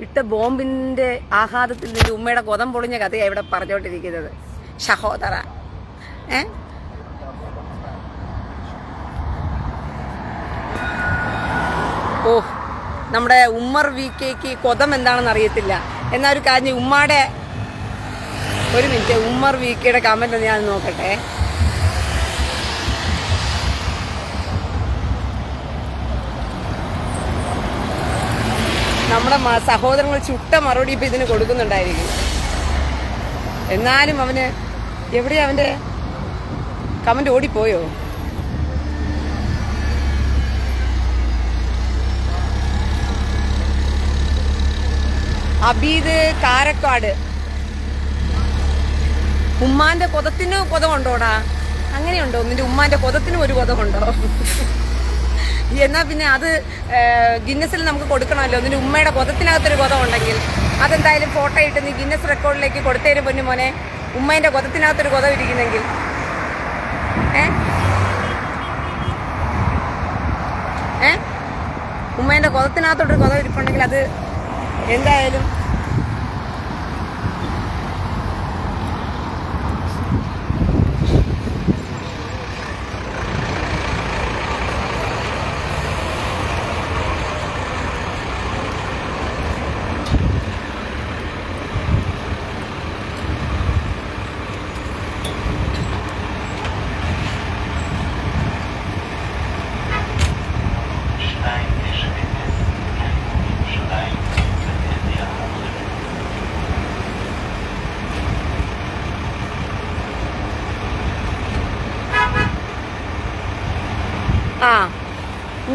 ഇട്ട ബോംബിന്റെ ആഘാതത്തിൽ നിന്റെ ഉമ്മയുടെ കൊതം പൊളിഞ്ഞ കഥയാണ് ഇവിടെ പറഞ്ഞോണ്ടിരിക്കുന്നത്. സഹോദര, നമ്മുടെ ഉമ്മർ VKക്ക് കൊതം എന്താണെന്ന് അറിയത്തില്ല. എന്നാ ഒരു കാര്യം, ഒരു മിനിറ്റ്, ഉമ്മർ VKയുടെ കമന്റ് ഞാൻ നോക്കട്ടെ. നമ്മുടെ സഹോദരങ്ങൾ ചുട്ട മറുപടി ഇപ്പൊ ഇതിന് കൊടുക്കുന്നുണ്ടായിരിക്കും. എന്നാലും അവന് എവിടെയാ അവന്റെ കമന്റ് ഓടിപ്പോയോ? അബീദ് കാരക്കാട്, ഉമ്മാന്റെ കൊതത്തിന് കൊതമുണ്ടോടാ? അങ്ങനെയുണ്ടോ? നിന്റെ ഉമ്മാന്റെ കൊതത്തിന് ഒരു കൊതമുണ്ടോ? എന്നാ പിന്നെ അത് ഗിന്നസിൽ നമുക്ക് കൊടുക്കണമല്ലോ. നിന്റെ ഉമ്മയുടെ കൊതത്തിനകത്തൊരു കൊതം ഉണ്ടെങ്കിൽ അതെന്തായാലും ഫോട്ടോ ഇട്ട് നീ ഗിന്നസ് റെക്കോർഡിലേക്ക് കൊടുത്തേരും പൊന്നു മോനെ. ഉമ്മേന്റെ കൊതത്തിനകത്തൊരു കൊതം ഇരിക്കുന്നെങ്കിൽ ഉമ്മേന്റെ കൊതത്തിനകത്തൊരു കൊതം ഇരിപ്പുണ്ടെങ്കിൽ അത് എന്തായാലും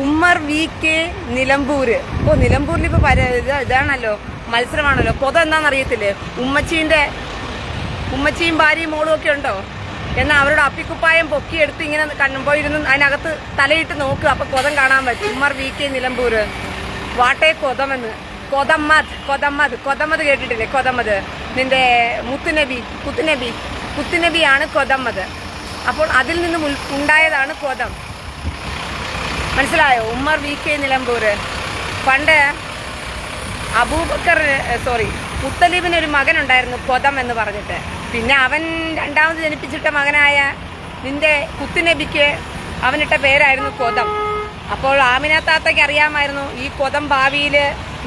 ഉമ്മർ VK നിലമ്പൂര്. നിലമ്പൂരിൽ ഇപ്പൊ ഇതാണല്ലോ, മത്സരമാണല്ലോ. കൊത എന്താണെന്ന് അറിയത്തില്ലേ? ഉമ്മച്ചിയും ഭാര്യയും മോളും ഒക്കെ ഉണ്ടോ? എന്നാൽ അവരുടെ അപ്പിക്കുപ്പായം പൊക്കിയെടുത്ത് ഇങ്ങനെ പോയിരുന്നു അതിനകത്ത് തലയിട്ട് നോക്കുക, അപ്പൊ കൊതം കാണാൻ പറ്റും. ഉമ്മർ VK നിലമ്പൂര്. വാട്ടേ കൊതമെന്ന്. കൊതമ്മത് കേട്ടിട്ടില്ലേ? കൊതമ്മത് നിന്റെ കുത്തുനബിയാണ് കൊതമ്മത്. അപ്പോൾ അതിൽ നിന്നും ഉണ്ടായതാണ് കൊതം. മനസ്സിലായോ? ഉമ്മർ VK നിലമ്പൂര്. പണ്ട് മുത്തലീബിന് ഒരു മകനുണ്ടായിരുന്നു കൊതം എന്ന് പറഞ്ഞിട്ട്. പിന്നെ അവൻ രണ്ടാമത് ജനിപ്പിച്ചിട്ട മകനായ നിന്റെ കുത്തുനബിക്ക് അവനിട്ട പേരായിരുന്നു കൊതം. അപ്പോൾ ആമിന താത്തയ്ക്ക് അറിയാമായിരുന്നു ഈ കൊതം ഭാവിയിൽ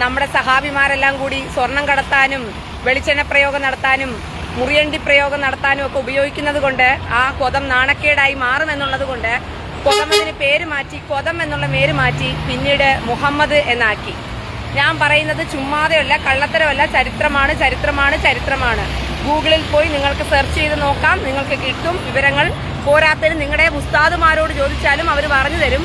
നമ്മുടെ സഹാബിമാരെല്ലാം കൂടി സ്വർണം കടത്താനും വെളിച്ചെണ്ണ പ്രയോഗം നടത്താനും മുറിയണ്ടി പ്രയോഗം നടത്താനും ഒക്കെ ഉപയോഗിക്കുന്നത് കൊണ്ട് ആ കൊതം നാണക്കേടായി മാറുമെന്നുള്ളത് കൊണ്ട് കൊതമതിന് പേര് മാറ്റി കൊതം എന്നുള്ള പേര് മാറ്റി പിന്നീട് മുഹമ്മദ് എന്നാക്കി. ഞാൻ പറയുന്നത് ചുമ്മാതെയല്ല, കള്ളത്തരമല്ല, ചരിത്രമാണ് ചരിത്രമാണ് ചരിത്രമാണ്. ഗൂഗിളിൽ പോയി നിങ്ങൾക്ക് സെർച്ച് ചെയ്ത് നോക്കാം, നിങ്ങൾക്ക് കിട്ടും വിവരങ്ങൾ. പോരാത്തതിന് നിങ്ങളുടെ ഉസ്താദുമാരോട് ചോദിച്ചാലും അവർ പറഞ്ഞു തരും.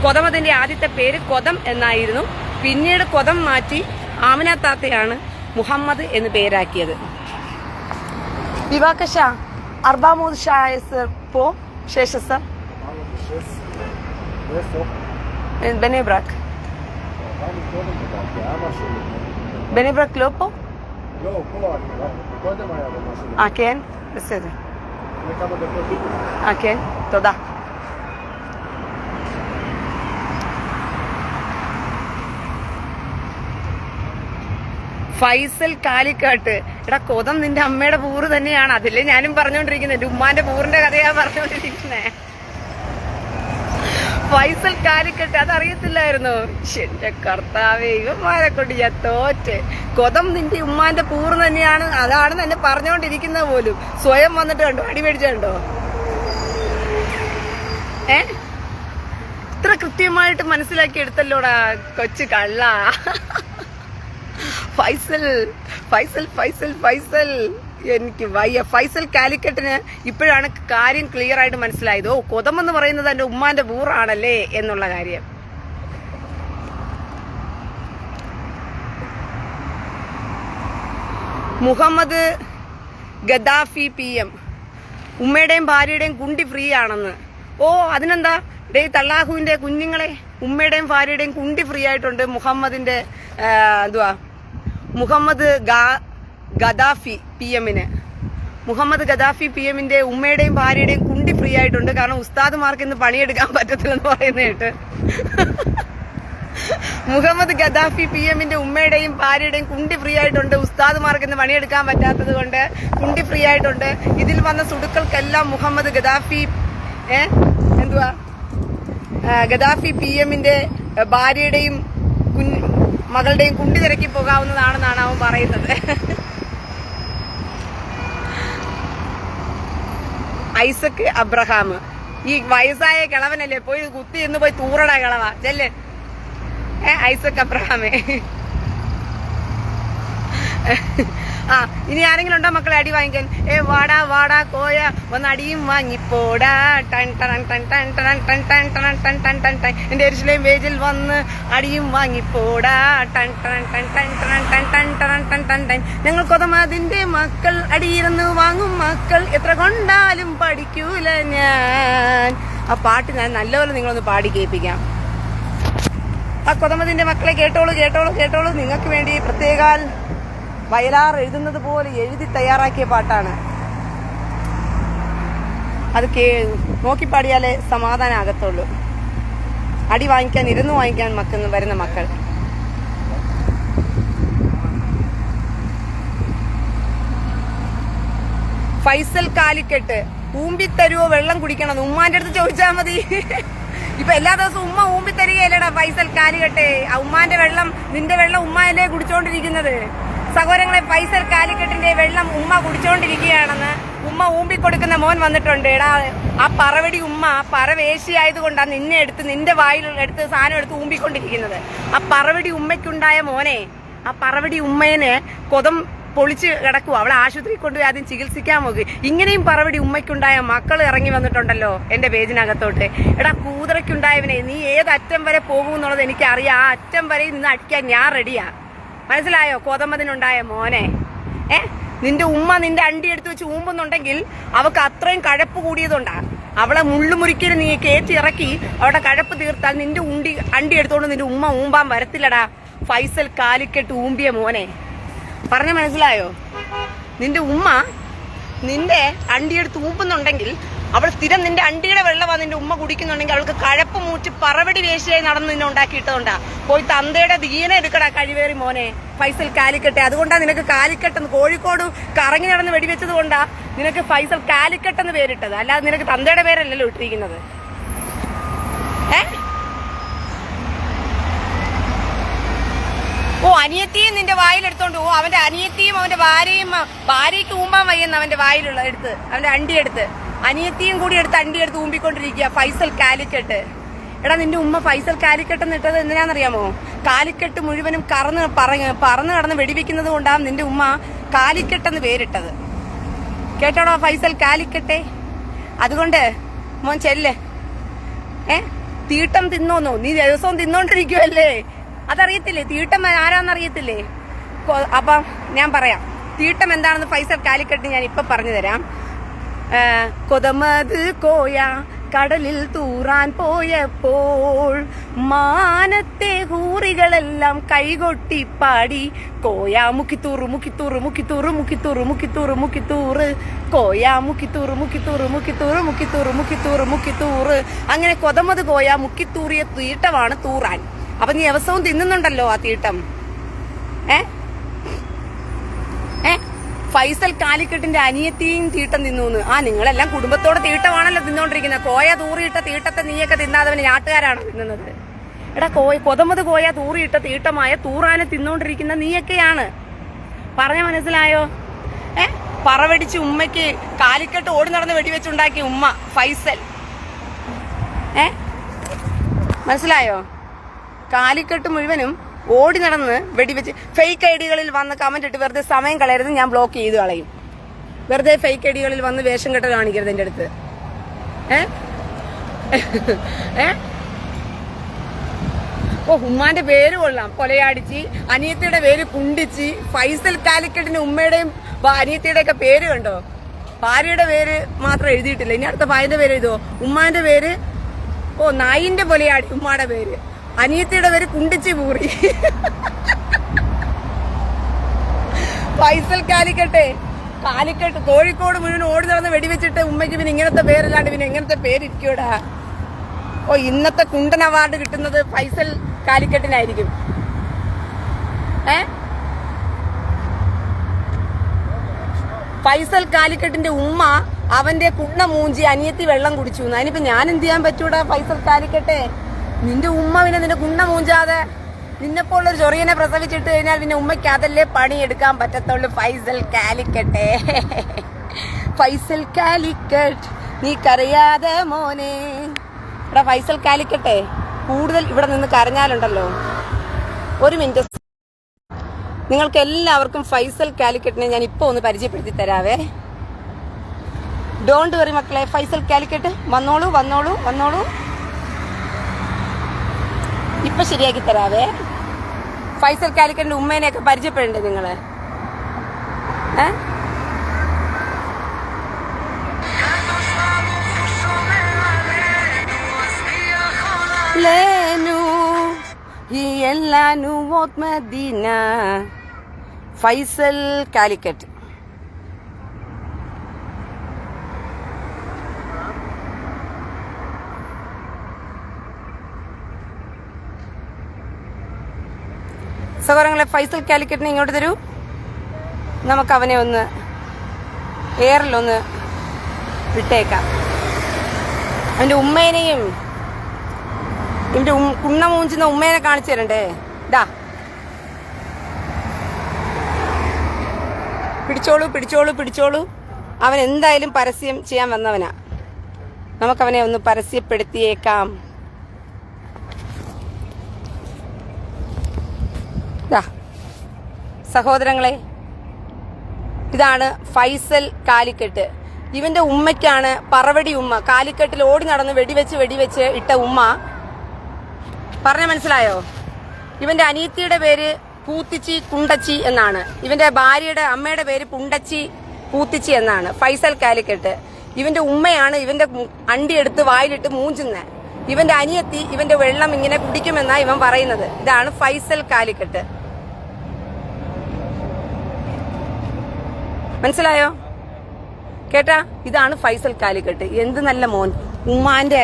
കൊതമതിന്റെ ആദ്യത്തെ പേര് കൊതം എന്നായിരുന്നു. പിന്നീട് കൊതം മാറ്റി ആമിന താത്തയാണ് മുഹമ്മദ് എന്ന് പേരാക്കിയത്. വിവാക്കശ അർബാമൂദ് ഷായസർ പോ ശേഷസർ ബെനേബ്രാക് בני-ברק לא פה? לא, פה, קודם היה במשהו. כן? בסדר. לפני כמה דקות. כן? תודה. ഫൈസൽ കാലിക്കാട്ട്. എടാ കൊതം നിന്റെ അമ്മയുടെ പൂറ് തന്നെയാണ്. അതില്ലേ ഞാനും പറഞ്ഞോണ്ടിരിക്കുന്നത്. എന്റെ ഉമ്മാന്റെ പൂറിന്റെ കഥയാ പറഞ്ഞോണ്ടിരിക്കുന്നേ. ഫൈസൽ കാലിക്കട്ട് അതറിയത്തില്ലായിരുന്നു. എന്റെ കർത്താവേ, ഇവന്മാരെ കൊണ്ട് ഞാൻ തോറ്റ്. കൊതം നിന്റെ ഉമ്മാന്റെ പൂർണ്ണ തന്നെയാണ്, അതാണ് എന്നെ പറഞ്ഞോണ്ടിരിക്കുന്നത് പോലും. സ്വയം വന്നിട്ട് കണ്ടോ, അടി മേടിച്ചുണ്ടോ? ഇത്ര കൃത്യമായിട്ട് മനസ്സിലാക്കി എടുത്തല്ലോടാ കൊച്ചു കള്ള. ഫൈസൽ ഫൈസൽ ഫൈസൽ ഫൈസൽ എനിക്ക് വയ്യ. ഫൈസൽ കാലിക്കട്ടിന് ഇപ്പോഴാണ് കാര്യം ക്ലിയർ ആയിട്ട് മനസ്സിലായത്. ഓ, കൊതം എന്ന് പറയുന്നത് എന്റെ ഉമ്മാന്റെ ബൂറാണല്ലേ എന്നുള്ള കാര്യം. മുഹമ്മദ് ഗദാഫി PM ഉമ്മയുടെയും ഭാര്യയുടെയും കുണ്ടി ഫ്രീ ആണെന്ന്. ഓ, അതിനെന്താ ഡേ തള്ളാഹുവിന്റെ കുഞ്ഞുങ്ങളെ, ഉമ്മയുടെയും ഭാര്യയുടെയും കുണ്ടി ഫ്രീ ആയിട്ടുണ്ട്. മുഹമ്മദ് ഗദാഫി PMന് മുഹമ്മദ് ഗദാഫി PMന്റെ ഉമ്മയുടെയും ഭാര്യയുടെയും കുണ്ടി ഫ്രീ ആയിട്ടുണ്ട്. കാരണം ഉസ്താദുമാർക്ക് ഇന്ന് പണിയെടുക്കാൻ പറ്റത്തില്ലെന്ന് പറയുന്ന കേട്ട്. മുഹമ്മദ് ഗദാഫി PMന്റെ ഉമ്മയുടെയും ഭാര്യയുടെയും കുണ്ടി ഫ്രീ ആയിട്ടുണ്ട്. ഉസ്താദുമാർക്ക് ഇന്ന് പണിയെടുക്കാൻ പറ്റാത്തത് കൊണ്ട് കുണ്ടി ഫ്രീ ആയിട്ടുണ്ട്. ഇതിൽ വന്ന സുടുക്കൾക്കെല്ലാം മുഹമ്മദ് ഗദാഫി ഗദാഫി PMന്റെ ഭാര്യയുടെയും മകളുടെയും കുണ്ടി തിരക്കി പോകാവുന്നതാണെന്നാണ് അവൻ പറയുന്നത്. ഐസക് അബ്രഹാം, ഈ വയസ്സായ കിളവനല്ലേ, പോയി കുത്തി എന്ന് പോയി തൂറടാ കിളവ ചെല്ല്. ഐസക് അബ്രഹാമേ. ഇനി ആരെങ്കിലും ഉണ്ടോ മക്കളെ അടി വാങ്ങിക്കാൻ? വാടാ വാടാ കോയ ഒന്ന് അടിയും വാങ്ങിപ്പോടാ. ടൺ ടൺ ടൺ ടൺ ടൺ ടൺ ടൺ ടൺ ടൺ ടൺ ടൺ ടൺ എന്റെ എരിശിലേം വേജിൽ വന്ന് അടിയും വാങ്ങിപ്പോടാ. ടൺ ടൺ ടൺ ടൺ ടൺ ടൺ ടൺ ടൺ ടൺ ടൺ ടൺ ഞങ്ങൾ കൊതമതിന്റെ മക്കൾ അടിയിരുന്ന് വാങ്ങും മക്കൾ എത്ര കൊണ്ടാലും പഠിക്കൂല ഞാൻ. ആ പാട്ട് ഞാൻ നല്ലപോലെ നിങ്ങളൊന്ന് പാടി കേൾപ്പിക്കാം. ആ കൊതമതിന്റെ മക്കളെ കേട്ടോളൂ കേട്ടോളൂ കേട്ടോളൂ. നിങ്ങൾക്ക് വേണ്ടി പ്രത്യേകാൽ വയലാർ എഴുതുന്നത് പോലെ എഴുതി തയ്യാറാക്കിയ പാട്ടാണ് അത്. നോക്കി പാടിയാലേ സമാധാനം ആകത്തുള്ളൂ. അടി വാങ്ങിക്കാൻ ഇരുന്ന് വാങ്ങിക്കാൻ വരുന്ന മക്കൾ. ഫൈസൽ കാലിക്കട്ട്, ഊമ്പിത്തരുവോ വെള്ളം കുടിക്കണം? ഉമ്മാന്റെ അടുത്ത് ചോദിച്ചാൽ മതി. ഇപ്പൊ എല്ലാ ദിവസവും ഉമ്മ ഊമ്പി തരികയല്ലേടാ ഫൈസൽ കാലിക്കട്ടെ. ആ ഉമ്മാന്റെ വെള്ളം, നിന്റെ വെള്ളം ഉമ്മയല്ലേ കുടിച്ചോണ്ടിരിക്കുന്നത്. സഹോദരങ്ങളെ, ഫൈസൽ കാലിക്കട്ടിന്റെ വെള്ളം ഉമ്മ കുടിച്ചോണ്ടിരിക്കുകയാണെന്ന് ഉമ്മ ഊമ്പിക്കൊടുക്കുന്ന മോൻ വന്നിട്ടുണ്ട്. എടാ, ആ പറവടി ഉമ്മ പറവേശിയായതുകൊണ്ടാണ് നിന്നെ എടുത്ത് നിന്റെ വായിൽ എടുത്ത് സാധനം എടുത്ത് ഊമ്പിക്കൊണ്ടിരിക്കുന്നത്. ആ പറവടി ഉമ്മയ്ക്കുണ്ടായ മോനെ, ആ പറവടി ഉമ്മേനെ കൊതം പൊളിച്ച് കിടക്കുക. അവളെ ആശുപത്രിയിൽ കൊണ്ടുപോയി ആദ്യം ചികിത്സിക്കാൻ നോക്കി. ഇങ്ങനെയും പറവടി ഉമ്മയ്ക്കുണ്ടായ മക്കൾ ഇറങ്ങി വന്നിട്ടുണ്ടല്ലോ എന്റെ പേജിനകത്തോട്ട്. എടാ, കൂതറയ്ക്കുണ്ടായവനെ നീ ഏതറ്റം വരെ പോകുമെന്നുള്ളത് എനിക്കറിയാം. ആ അറ്റം വരെ നിന്ന് അടിക്കാൻ ഞാൻ റെഡിയാ. മനസ്സിലായോ? കൊതമതിനുണ്ടായ മോനെ, നിന്റെ ഉമ്മ നിന്റെ അണ്ടി എടുത്ത് വെച്ച് ഊമ്പുന്നുണ്ടെങ്കിൽ അവക്ക് അത്രയും കഴപ്പ് കൂടിയതുകൊണ്ടാ. അവളെ മുള്ളുമുറിക്കൽ നീ കയറ്റി ഇറക്കി അവളുടെ കഴപ്പ് തീർത്താൽ നിന്റെ അണ്ടി എടുത്തോണ്ട് നിന്റെ ഉമ്മ ഊമ്പാൻ വരത്തില്ലടാ. ഫൈസൽ കാലിക്കട്ട് ഊമ്പിയ മോനെ, പറഞ്ഞ മനസ്സിലായോ? നിന്റെ ഉമ്മ നിന്റെ അണ്ടിയെടുത്ത് ഊമ്പുന്നുണ്ടെങ്കിൽ അവൾ സ്ഥിരം നിന്റെ അണ്ടിയുടെ വെള്ളമാണ് നിന്റെ ഉമ്മ കുടിക്കുന്നുണ്ടെങ്കിൽ അവൾക്ക് കഴപ്പ് മൂച്ച് പറവടി വേശിയായി നടന്ന് നിന്നെ ഉണ്ടാക്കിയിട്ടതുകൊണ്ടാ. പോയി തന്തയുടെ ദീന എടുക്കടാ കഴിവേറി മോനെ ഫൈസൽ കാലിക്കട്ടെ. അതുകൊണ്ടാ നിനക്ക് കാലിക്കട്ടെന്ന്, കോഴിക്കോട് കറങ്ങി നടന്ന് വെടിവെച്ചത് കൊണ്ടാ നിനക്ക് ഫൈസൽ കാലിക്കട്ടെന്ന് പേരിട്ടത്. അല്ലാതെ നിനക്ക് തന്തയുടെ പേരല്ലല്ലോ ഇട്ടിരിക്കുന്നത്. ഓ അനിയത്തിയും നിന്റെ വായിലെടുത്തോണ്ട് ഓ അവന്റെ അനിയത്തിയും അവന്റെ ഭാര്യയ്ക്ക് ഊമ്പാൻ വയ്യെന്ന് അവന്റെ വായിലുള്ള എടുത്ത് അവന്റെ അണ്ടി എടുത്ത് അനിയത്തിയും കൂടി എടുത്ത് അണ്ടി എടുത്ത് ഊമ്പിക്കൊണ്ടിരിക്കുക ഫൈസൽ കാലിക്കട്ട്. എടാ നിന്റെ ഉമ്മ ഫൈസൽ കാലിക്കട്ട് എന്നിട്ടത് എന്തിനാണെന്നറിയാമോ? കാലിക്കട്ട് മുഴുവനും പറന്ന് കടന്ന് വെടിവെക്കുന്നത് കൊണ്ടാണ് നിന്റെ ഉമ്മ കാലിക്കട്ടെന്ന് പേരിട്ടത്. കേട്ടോടോ ഫൈസൽ കാലിക്കട്ടെ. അതുകൊണ്ട് മോൻ ചെല്ല്. തീട്ടം തിന്നോന്നോ? നീ ദിവസവും തിന്നോണ്ടിരിക്കുവല്ലേ, അതറിയത്തില്ലേ? തീട്ടം ആരാന്നറിയത്തില്ലേ? അപ്പം ഞാൻ പറയാം തീട്ടം എന്താണെന്ന് ഫൈസൽ കാലിക്കട്ട് ഞാൻ ഇപ്പൊ പറഞ്ഞു തരാം. കൊതമത് കോയ കടലിൽ തൂറാൻ പോയപ്പോൾ മാനത്തെ ഹൂറികളെല്ലാം കൈകൊട്ടി പാടി കോയ മുക്കിത്തൂറ് മുക്കിത്തൂറ് മുക്കിത്തൂറ് മുക്കിത്തൂറ് മുക്കിത്തൂറ് മുക്കിത്തൂറ് കോയ മുക്കിത്തൂറ് മുക്കിത്തൂറ് മുക്കിത്തൂറ് മുക്കിത്തൂറ് മുക്കിത്തൂറ് മുക്കിത്തൂറ്. അങ്ങനെ കൊതമത് കോയ മുക്കിത്തൂറിയ തീട്ടമാണ് തൂറാൻ. അപ്പൊ നീ ദിവസവും തിന്നുന്നുണ്ടല്ലോ ആ തീട്ടം. ഫൈസൽ കാലിക്കട്ടിന്റെ അനിയത്തിയും തീട്ടം തിന്നൂന്ന്. നിങ്ങളെല്ലാം കുടുംബത്തോടെ തീട്ടമാണല്ലോ തിന്നോണ്ടിരിക്കുന്നത്. കോയ തൂറിയിട്ട തീട്ടത്തെ നീയൊക്കെ തിന്നാതവന് നാട്ടുകാരാണോ തിന്നുന്നത്? എടാ കൊതമത് കോയ തൂറിയിട്ട തീട്ടമായ തൂറാനെ തിന്നോണ്ടിരിക്കുന്ന നീയൊക്കെയാണ്. പറഞ്ഞ മനസ്സിലായോ? പറവടിച്ച് ഉമ്മയ്ക്ക് കാലിക്കട്ട് ഓടി നടന്ന് വെടിവെച്ചുണ്ടാക്കിയ ഉമ്മ ഫൈസൽ. മനസ്സിലായോ? കാലിക്കട്ട് മുഴുവനും ഓടി നടന്ന് വെടിവെച്ച് ഫേക്ക് ഐഡികളിൽ വന്ന് കമന്റ് ഇട്ട് വെറുതെ സമയം കളയരുത്. ഞാൻ ബ്ലോക്ക് ചെയ്ത് കളയും. വെറുതെ ഫേക്ക് ഐഡികളിൽ വന്ന് വേഷം കെട്ട് കാണിക്കരുത് എന്റെ അടുത്ത്. ഉമ്മാന്റെ പേര് കൊള്ളാം, കൊലയാടിച്ച്. അനിയത്തിയുടെ പേര് കുണ്ടിച്ച്. ഫൈസൽ കാലിക്കട്ടിന്റെ ഉമ്മയുടെയും അനിയത്തിയുടെ ഒക്കെ പേര് കണ്ടോ? ഭാര്യയുടെ പേര് മാത്രം എഴുതിയിട്ടില്ല. ഇനി അടുത്ത ഭാര്യന്റെ പേര് എഴുതോ? ഉമ്മാന്റെ പേര് നായിന്റെ കൊലയാടി ഉമ്മാടെ പേര്. അനിയത്തിയുടെ പേര് കുണ്ടിച്ച് പൂറി. ഫൈസൽ കാലിക്കട്ടെ. കോഴിക്കോട് മുഴുവൻ ഓടി നടന്ന് വെടിവെച്ചിട്ട് ഉമ്മയ്ക്ക് പിന്നെ ഇങ്ങനത്തെ പേരല്ലാണ്ട് പിന്നെ എങ്ങനത്തെ പേരിരിക്കൂടാ? ഇന്നത്തെ കുണ്ടൻ അവാർഡ് കിട്ടുന്നത് ഫൈസൽ കാലിക്കട്ടിനായിരിക്കും. ഫൈസൽ കാലിക്കട്ടിന്റെ ഉമ്മ അവന്റെ കുണ്ണ മൂഞ്ചി അനിയത്തി വെള്ളം കുടിച്ചു. അതിനിപ്പോ ഞാൻ എന്ത് ചെയ്യാൻ പറ്റൂടാ ഫൈസൽ കാലിക്കട്ടെ? നിന്റെ ഉമ്മ പിന്നെ നിന്റെ കുണ്ണ മൂഞ്ചാതെ നിന്നെപ്പോലൊരു ചൊറിയനെ പ്രസവിച്ചിട്ട് കഴിഞ്ഞാൽ പിന്നെ ഉമ്മയ്ക്ക് അതല്ലേ പണിയെടുക്കാൻ പറ്റത്തുള്ളൂ. ഫൈസൽ കാലിക്കട്ടെ. ഫൈസൽ കാലിക്കട്ട് നീ കരയാതെ മോനെ. എടാ ഫൈസൽ കാലിക്കട്ടെ, കൂടുതൽ ഇവിടെ നിന്ന് കരഞ്ഞാലുണ്ടല്ലോ. ഒരു മിനിറ്റ്, നിങ്ങൾക്ക് എല്ലാവർക്കും ഫൈസൽ കാലിക്കട്ടിനെ ഞാൻ ഇപ്പൊ ഒന്ന് പരിചയപ്പെടുത്തി തരാവേ. ഡോണ്ട് വെറി മക്കളെ. ഫൈസൽ കാലിക്കട്ട് വന്നോളൂ വന്നോളൂ വന്നോളൂ. ഇപ്പൊ ശരിയാക്കി തരാവേ. ഫൈസൽ കാലിക്കട്ടിന്റെ ഉമ്മേനെയൊക്കെ പരിചയപ്പെടണ്ടേ നിങ്ങള്? ഫൈസൽ കാലിക്കട്ട്. സഹോദരങ്ങളെ, ഫൈസൽ കാലിക്കറ്റിനെ ഇങ്ങോട്ട് തരൂ. നമുക്ക് അവനെ ഒന്ന് എയറിലൊന്ന് വിട്ടേക്കാം. അവന്റെ ഉമ്മേനെയും ഇവന്റെ കുണ്ണ മൂഞ്ചുന്ന ഉമ്മേനെ കാണിച്ചു തരണ്ടേ? പിടിച്ചോളൂ പിടിച്ചോളൂ പിടിച്ചോളൂ. അവൻ എന്തായാലും പരസ്യം ചെയ്യാൻ വന്നവനാ. നമുക്കവനെ ഒന്ന് പരസ്യപ്പെടുത്തിയേക്കാം. സഹോദരങ്ങളെ, ഇതാണ് ഫൈസൽ കാലിക്കട്ട്. ഇവന്റെ ഉമ്മയ്ക്കാണ് പറവടി ഉമ്മ. കാലിക്കട്ടിൽ ഓടി നടന്ന് വെടിവെച്ച് ഇട്ട ഉമ്മ. പറഞ്ഞ മനസ്സിലായോ? ഇവന്റെ അനിയത്തിയുടെ പേര് പൂത്തിച്ചി കുണ്ടച്ചി എന്നാണ്. ഇവന്റെ ഭാര്യയുടെ അമ്മയുടെ പേര് പുണ്ടച്ചി പൂത്തിച്ചി എന്നാണ്. ഫൈസൽ കാലിക്കട്ട്. ഇവന്റെ ഉമ്മയാണ് ഇവന്റെ അണ്ടി എടുത്ത് വായിലിട്ട് മൂഞ്ചുന്ന. ഇവന്റെ അനിയത്തി ഇവന്റെ വെള്ളം ഇങ്ങനെ കുടിക്കുമെന്നാണ് ഇവൻ പറയുന്നത്. ഇതാണ് ഫൈസൽ കാലിക്കട്ട്. മനസ്സിലായോ? കേട്ടാ? ഇതാണ് ഫൈസൽ കാലിക്കട്ട്. എന്ത് നല്ല മോൻ, ഉമ്മാന്റെ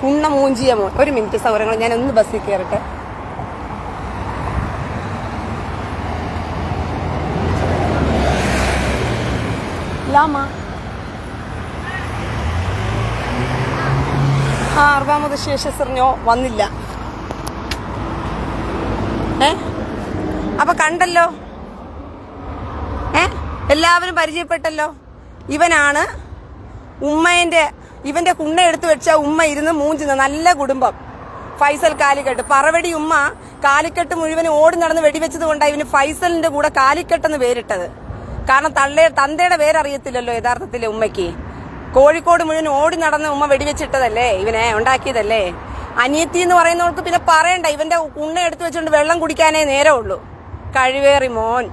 കുണ്ണ മൂഞ്ചിയ മോൻ. ഒരു മിനിറ്റ് സൗകര്യങ്ങൾ, ഞാൻ ഒന്ന് ബസ്സിൽ കയറട്ടെ. ലാമാ 400 ശേഷം വന്നില്ല. അപ്പൊ കണ്ടല്ലോ, എല്ലാവരും പരിചയപ്പെട്ടല്ലോ. ഇവനാണ് ഇവന്റെ കുണ്ണ എടുത്തു വെച്ച ഉമ്മ ഇരുന്ന് മൂഞ്ചുന്ന നല്ല കുടുംബം. ഫൈസൽ കാലിക്കട്ട് പറവടി ഉമ്മ കാലിക്കട്ട് മുഴുവൻ ഓടി നടന്ന് വെടിവെച്ചത് കൊണ്ടാണ് ഇവന് ഫൈസലിന്റെ കൂടെ കാലിക്കട്ടെന്ന് പേരിട്ടത്. കാരണം തന്തയുടെ പേരറിയത്തില്ലല്ലോ യഥാർത്ഥത്തിലെ ഉമ്മയ്ക്ക്. കോഴിക്കോട് മുഴുവൻ ഓടി നടന്ന് ഉമ്മ വെടിവെച്ചിട്ടതല്ലേ, ഇവനെ ഉണ്ടാക്കിയതല്ലേ. അനിയത്തി എന്ന് പറയുന്നവർക്ക് പിന്നെ പറയണ്ട, ഇവന്റെ കുണ്ണ എടുത്തു വെച്ചുകൊണ്ട് വെള്ളം കുടിക്കാനേ നേരമുള്ളൂ. കഴിവേറി മോൻ,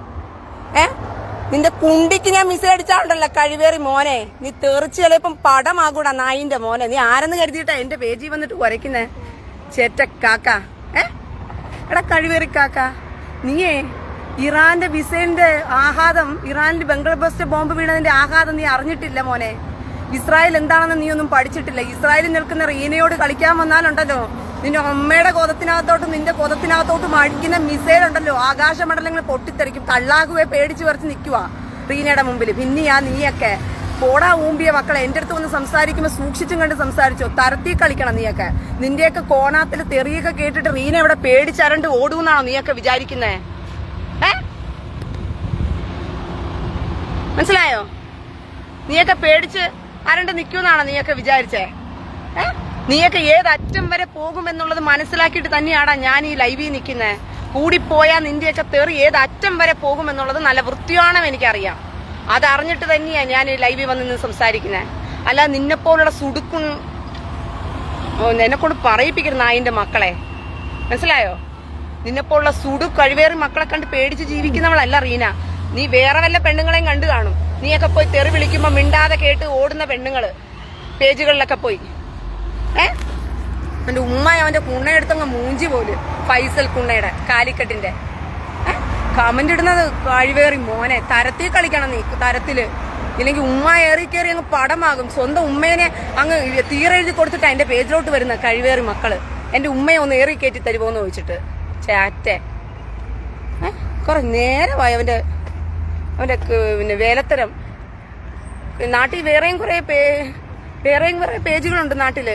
നിന്റെ കുണ്ടിക്ക് ഞാൻ മിസൈലടിച്ചാലുണ്ടല്ലോ കഴിവേറി മോനെ, നീ തെറിച്ച് ചിലപ്പം പടമാകൂടാ നായിന്റെ മോനെ. നീ ആരെന്ന് കരുതിയിട്ടാ എന്റെ പേജിൽ വന്നിട്ട് കുരയ്ക്കുന്നേ ചേറ്റ കാക്ക. എടാ കഴിവേറി കാക്ക, നീയേ ഇറാന്റെ മിസൈലിന്റെ ആഘാതം, ഇറാനിൽ ബംഗ്ലാദേശ് ബോംബ് വീണതിന്റെ ആഘാതം നീ അറിഞ്ഞിട്ടില്ല മോനെ. ഇസ്രായേൽ എന്താണെന്ന് നീ ഒന്നും പഠിച്ചിട്ടില്ല. ഇസ്രായേലിൽ നിൽക്കുന്ന റീനയോട് കളിക്കാൻ വന്നാലുണ്ടല്ലോ, നിന്റെ അമ്മയുടെ കൊതത്തിനകത്തോട്ടും നിന്റെ കൊതത്തിനകത്തോട്ടും അടിക്കുന്ന മിസൈൽ ഉണ്ടല്ലോ, ആകാശമണ്ഡലങ്ങൾ പൊട്ടിത്തെറിക്കും. തള്ളാകുവെ പേടിച്ചു വരച്ച് നിൽക്കുക റീനയുടെ മുമ്പിൽ. പിന്നെയാ നീയൊക്കെ പോടാ ഊമ്പിയ മക്കളെ. എന്റെ അടുത്ത് വന്ന് സംസാരിക്കുമ്പോൾ സൂക്ഷിച്ചും കണ്ട് സംസാരിച്ചോ. തരത്തി കളിക്കണം നീയൊക്കെ. നിന്റെയൊക്കെ കോണാത്തിൽ തെറിയൊക്കെ കേട്ടിട്ട് റീന ഇവിടെ പേടിച്ചരണ്ട് ഓടൂന്നാണോ നീയൊക്കെ വിചാരിക്കുന്നേ? മനസ്സിലായോ? നീയൊക്കെ പേടിച്ച് അരണ്ട് നിൽക്കുമെന്നാണോ നീയൊക്കെ വിചാരിച്ചേ? നീയൊക്കെ ഏതറ്റം വരെ പോകുമെന്നുള്ളത് മനസ്സിലാക്കിയിട്ട് തന്നെയാടാ ഞാൻ ഈ ലൈവിൽ നിൽക്കുന്നത്. കൂടിപ്പോയാ നിന്റെയൊക്കെ തെറി ഏതറ്റം വരെ പോകുമെന്നുള്ളത് നല്ല വൃത്തിയാണെന്ന് എനിക്കറിയാം. അതറിഞ്ഞിട്ട് തന്നെയാ ഞാൻ ഈ ലൈവിൽ വന്ന് നിന്ന് സംസാരിക്കുന്നത്. അല്ല നിന്നെപ്പോലുള്ള സുടുക്കും എന്നെക്കൊണ്ട് പറയിപ്പിക്കരുത് നായിന്റെ മക്കളെ. മനസ്സിലായോ? നിന്നെപ്പോലുള്ള സുടു കഴിവേറി മക്കളെ കണ്ട് പേടിച്ച് ജീവിക്കുന്നവളല്ല റീന. നീ വേറെ വല്ല പെണ്ണുങ്ങളെയും കണ്ടു കാണും. നീയൊക്കെ പോയി തെറി വിളിക്കുമ്പോ മിണ്ടാതെ കേട്ട് ഓടുന്ന പെണ്ണുങ്ങള് പേജുകളിലൊക്കെ പോയി. അവന്റെ ഉമ്മ അവന്റെ കുണ്ണയെടുത്തങ്ങ് മൂഞ്ചി പോലും. ഫൈസൽ കുണ്ണയുടെ കാലിക്കട്ടിന്റെ കമന്റ് ഇടുന്നത് കഴിവേറി മോനെ. തരത്തിൽ കളിക്കണം നീ, തരത്തില്. ഇല്ലെങ്കിൽ ഉമ്മ ഏറി കയറി അങ്ങ് പടമാകും. സ്വന്തം ഉമ്മേനെ അങ്ങ് തീരെഴുതി കൊടുത്തിട്ടാ എന്റെ പേജിലോട്ട് വരുന്ന കഴിവേറി മക്കള്. എന്റെ ഉമ്മയെ ഒന്ന് ഏറി കയറ്റി തരുമോന്ന് ചോദിച്ചിട്ട് ചാറ്റെ. കുറെ നേരമായി അവന്റെ പിന്നെ വേലത്തരം. നാട്ടിൽ വേറെയും കുറെ പേജുകളുണ്ട് നാട്ടില്.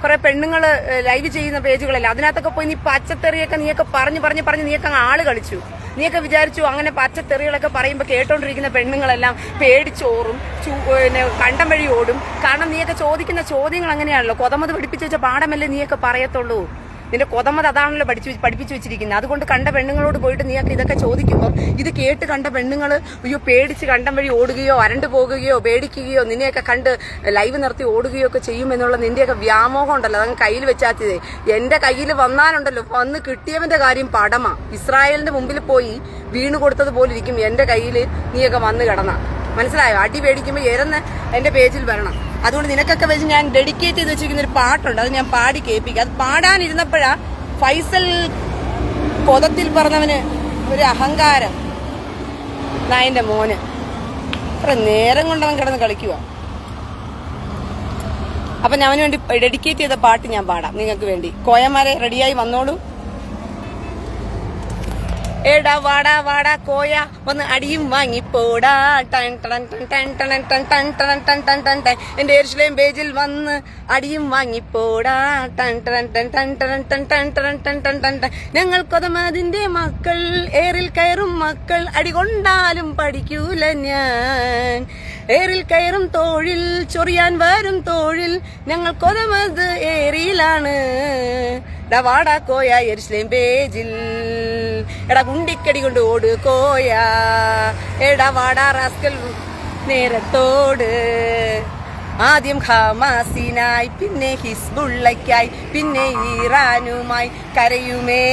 കുറെ പെണ്ണുങ്ങള് ലൈവ് ചെയ്യുന്ന പേജുകളല്ലേ, അതിനകത്തൊക്കെ പോയി നീ പച്ചത്തെറിയൊക്കെ നീയൊക്കെ പറഞ്ഞ് നീയൊക്കെ അങ്ങ് ആള് കളിച്ചു. നീയൊക്കെ വിചാരിച്ചു അങ്ങനെ പച്ചത്തെറികളൊക്കെ പറയുമ്പോ കേട്ടോണ്ടിരിക്കുന്ന പെണ്ണുങ്ങളെല്ലാം പേടിച്ചോറും പിന്നെ കണ്ടം വഴി ഓടും. കാരണം നീയൊക്കെ ചോദിക്കുന്ന ചോദ്യങ്ങൾ അങ്ങനെയാണല്ലോ. കൊതമത് പഠിപ്പിച്ചു വെച്ച പാഠമല്ലേ നീയൊക്കെ പറയത്തുള്ളൂ. നിന്റെ കൊതമത് അതാണല്ലോ പഠിപ്പിച്ചു വെച്ചിരിക്കുന്നത്. അതുകൊണ്ട് കണ്ട പെണ്ണുങ്ങളോട് പോയിട്ട് നീയൊക്കെ ഇതൊക്കെ ചോദിക്കുമ്പോൾ ഇത് കേട്ട് കണ്ട പെണ്ണുങ്ങൾ അയ്യോ പേടിച്ച് കണ്ടം വഴി ഓടുകയോ അരണ്ടു പോകുകയോ പേടിക്കുകയോ നിന്നെയൊക്കെ കണ്ട് ലൈവ് നിർത്തി ഓടുകയോ ഒക്കെ ചെയ്യുമെന്നുള്ള നിന്റെയൊക്കെ വ്യാമോഹം ഉണ്ടല്ലോ, അതങ്ങ് കയ്യിൽ വെച്ചാത്തത്. എന്റെ കയ്യിൽ വന്നാലുണ്ടല്ലോ, വന്ന് കിട്ടിയവന്റെ കാര്യം പടമാ. ഇസ്രായേലിന്റെ മുമ്പിൽ പോയി വീണു കൊടുത്തത് പോലെ ഇരിക്കും എന്റെ കയ്യിൽ നീയൊക്കെ വന്ന് കിടന്ന. മനസ്സിലായോ? അടി പേടിക്കുമ്പോൾ എരന്ന് എന്റെ പേജിൽ വരണം. അതുകൊണ്ട് നിനക്കൊക്കെ വെച്ച് ഞാൻ ഡെഡിക്കേറ്റ് ചെയ്ത് വെച്ചിരിക്കുന്ന ഒരു പാട്ടുണ്ട്, അത് ഞാൻ പാടി കേൾപ്പിക്കാം. അത് പാടാനിരുന്നപ്പോഴാ ഫൈസൽ കൊതത്തിൽ പറഞ്ഞവന് ഒരു അഹങ്കാരം. നായന്റെ മോന് അത്ര നേരം കൊണ്ടവൻ കിടന്ന് കളിക്കുക. അപ്പൊ ഞാൻ അവന് വേണ്ടി ഡെഡിക്കേറ്റ് ചെയ്ത പാട്ട് ഞാൻ പാടാം നിങ്ങൾക്ക് വേണ്ടി. കോയമാരെ റെഡിയായി വന്നോളൂ. എടാ വാടാ വാടാ കോയ ഒന്ന് അടിയും വാങ്ങിപ്പോടാ. എന്റെ എരിശിലേം പേജിൽ വന്ന് അടിയും വാങ്ങിപ്പോടാ. ഞങ്ങൾ കൊതമതിന്റെ മക്കൾ, ഏറിൽ കയറും മക്കൾ, അടികൊണ്ടാലും പഠിക്കൂല ഞാൻ. ഏറിൽ കയറും തോഴിൽ, ചൊറിയാൻ വരും തോഴിൽ, ഞങ്ങൾ കൊതമത് ഏറിയിലാണ്. എടാ വാടാ കോയ എരിശിലേം പേജിൽ, എടാ കുണ്ടിക്കടി കൊണ്ട് ഓട് കോയ. എടാ വാടാ റാസ്കൽ നേരത്തോട്. ആദ്യം ഹമാസിനായി, പിന്നെ ഹിസ്ബുള്ളയ്ക്കായി, പിന്നെ ഇറാനുമായി കരയുമേ.